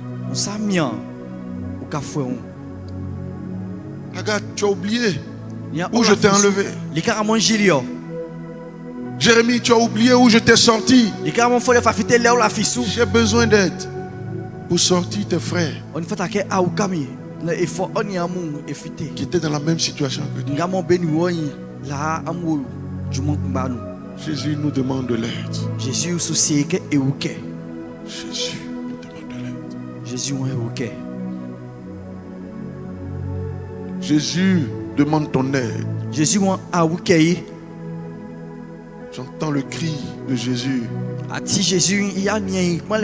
Speaker 1: Regarde, tu as oublié où je t'ai enlevé. Jérémie, tu as oublié où je t'ai sorti. J'ai besoin d'aide pour sortir tes frères qui étaient dans la même situation que toi. Jésus nous demande de l'aide. Jésus nous demande de l'aide. Jésus demande ton aide. J'entends le cri de Jésus dans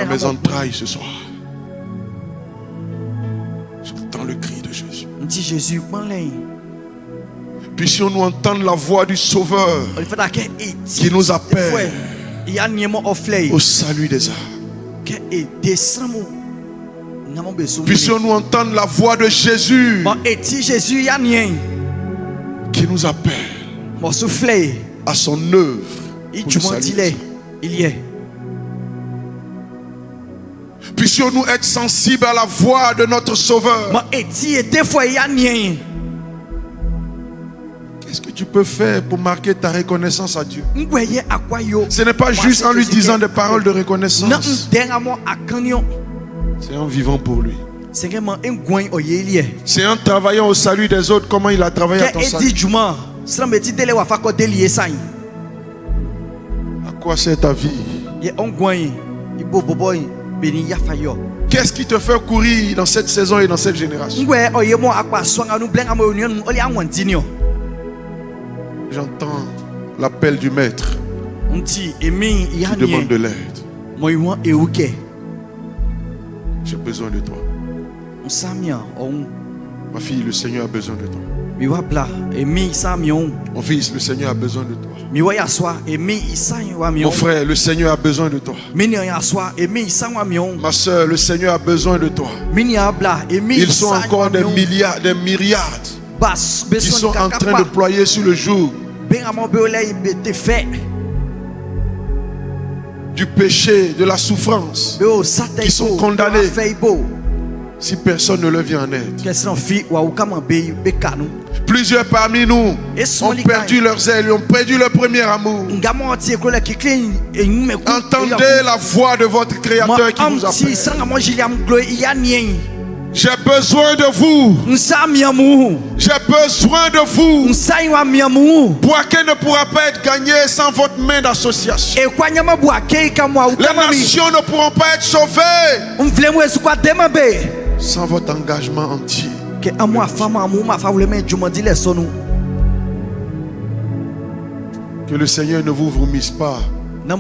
Speaker 1: mes entrailles ce soir. J'entends le cri de Jésus. Puissions-nous entendre la voix du Sauveur qui nous appelle au salut des âmes. Puissions-nous entendre la voix de Jésus qui nous appelle à son œuvre pour nous saluer. Puissions-nous être sensibles à la voix de notre Sauveur. Qu'est-ce que tu peux faire pour marquer ta reconnaissance à Dieu? Ce n'est pas juste en lui disant des paroles de reconnaissance. C'est en vivant pour lui. C'est en travaillant au salut des autres, comment il a travaillé à ton salut. À quoi sert ta vie? Qu'est-ce qui te fait courir dans cette saison et dans cette génération? J'entends l'appel du maître qui demande de l'aide. J'ai besoin de toi. Ma fille, le Seigneur a besoin de toi. Mon fils, le Seigneur a besoin de toi. Mon frère, le Seigneur a besoin de toi. Ma soeur, le Seigneur a besoin de toi. Ils sont encore des milliards, des myriades qui sont en train de ployer sur le joug du péché, de la souffrance, qui sont condamnés. si personne ne leur vient en aide. Plusieurs parmi nous ont perdu leurs ailes, ont perdu leur premier amour. Entendez la voix de votre Créateur qui vous appelle. J'ai besoin de vous. J'ai besoin de vous. Bouaké ne pourra pas être gagné sans votre main d'association. Les nations ne pourront pas être sauvées sans votre engagement entier. Que le Seigneur ne vous vomisse pas à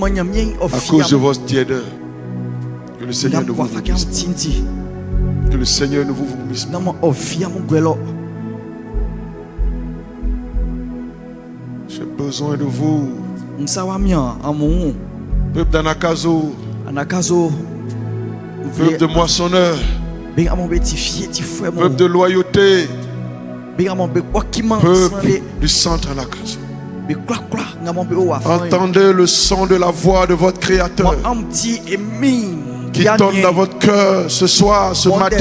Speaker 1: cause de votre tiédeur. Que le Seigneur ne vous vomisse pas. Que le Seigneur ne vous vomisse pas. J'ai besoin de vous. Peuple d'Anakazo. Peuple de moissonneurs. Peuple de loyauté. Peuple du centre Anakazo. Entendez le son de la voix de votre Créateur qui tombe dans votre cœur ce soir, ce matin,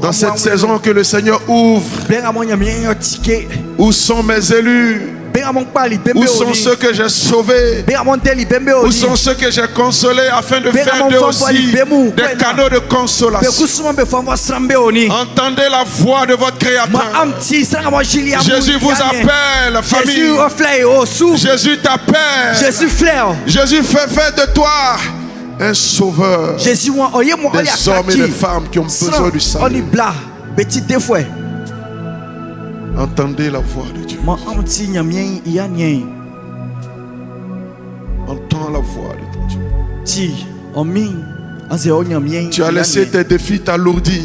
Speaker 1: dans cette saison que le Seigneur ouvre. Où sont mes élus? Où sont ceux que j'ai sauvés? Où sont ceux que j'ai consolés afin de faire d'eux aussi des canaux de consolation? Entendez la voix de votre Créateur. Jésus vous appelle, famille. Jésus t'appelle. Jésus fait faire de toi un sauveur des hommes et des femmes qui ont besoin du salut. Entendez la voix de Dieu. Entends la voix de ton Dieu. Tu as laissé tes défis t'alourdir.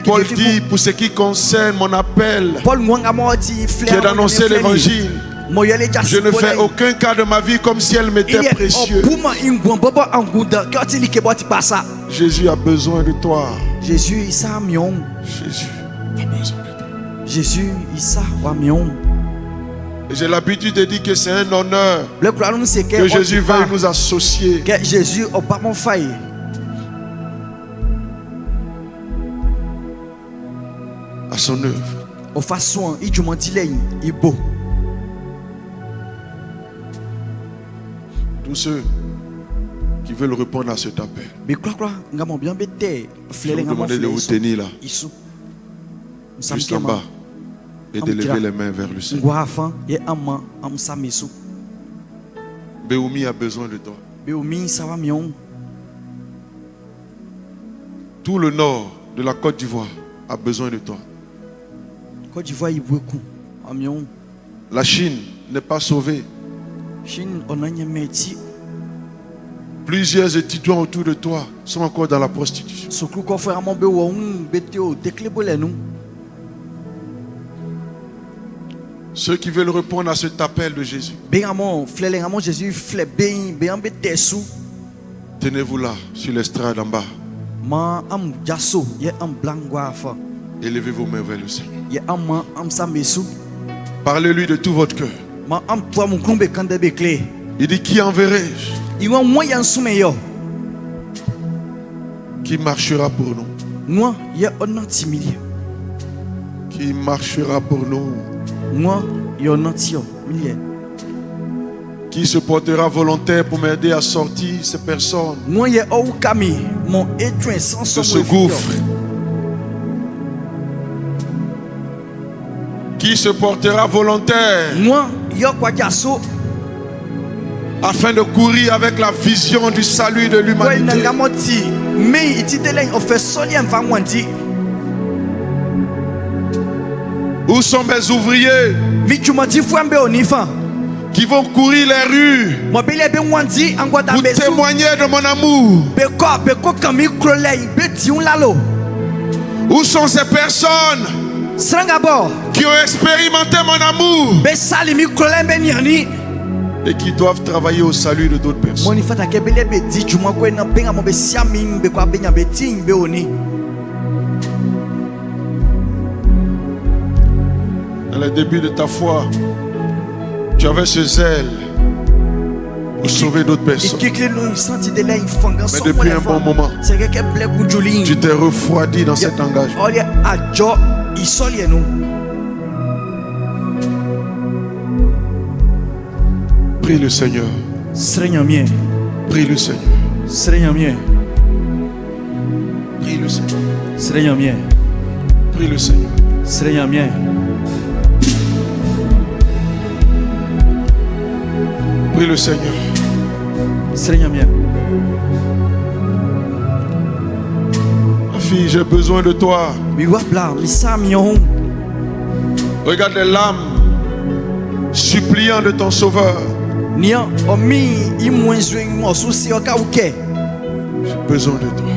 Speaker 1: Paul dit, pour ce qui concerne mon appel, qui est d'annoncer l'évangile, je ne fais aucun cas de ma vie comme si elle m'était précieuse. Jésus a besoin de toi. Jésus a besoin de toi. Et j'ai l'habitude de dire que c'est un honneur que Jésus veuille nous associer. À son œuvre. Tous ceux qui veulent répondre à cet appel, je vais vous demander de vous tenir là, juste en bas, et de lever les mains vers le Seigneur. Béoumi a besoin de toi. Tout le nord de la Côte d'Ivoire a besoin de toi. La Chine n'est pas sauvée. Plusieurs étudiants autour de toi sont encore dans la prostitution. Ceux qui veulent répondre à cet appel de Jésus, tenez-vous là sur l'estrade en bas. Élevez vos mains vers le Seigneur. Parlez-lui de tout votre cœur. Il dit, qui enverrai-je? Qui marchera pour nous? Qui marchera pour nous? Qui se portera volontaire pour m'aider à sortir ces personnes de ce gouffre? Qui se portera volontaire afin de courir avec la vision du salut de l'humanité? Où sont mes ouvriers qui vont courir les rues pour témoigner de mon amour? Où sont ces personnes qui ont expérimenté mon amour et qui doivent travailler au salut de d'autres personnes? Dans le début de ta foi, tu avais ce zèle pour sauver d'autres personnes. Mais depuis un bon moment, tu t'es refroidi dans cet engagement. Prie le Seigneur. Prie le Seigneur. Prie le Seigneur. Prie le Seigneur. Prie le Seigneur. Ma fille, j'ai besoin de toi. Regarde les larmes suppliant de ton Sauveur. J'ai besoin de toi.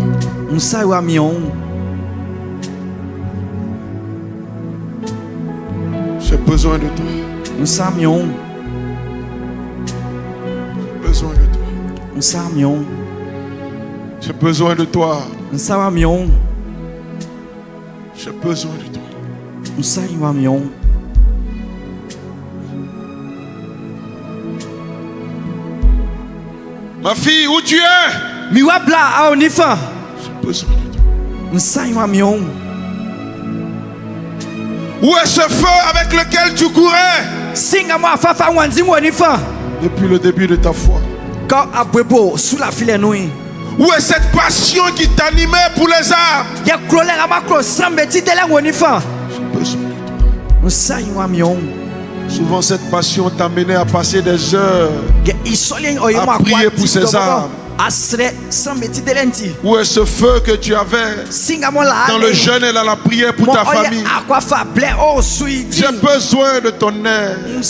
Speaker 1: J'ai besoin de toi. Besoin de toi. J'ai besoin de toi. J'ai besoin de toi. Ma fille, où tu es? J'ai besoin de toi. Où est ce feu avec lequel tu courais depuis le début de ta foi? Où est cette passion qui t'animait pour les âmes? J'ai besoin de toi. Souvent cette passion t'a mené à passer des heures à prier pour ces âmes. Où est ce feu que tu avais dans le jeûne et dans la prière pour ta famille? J'ai besoin de ton aide.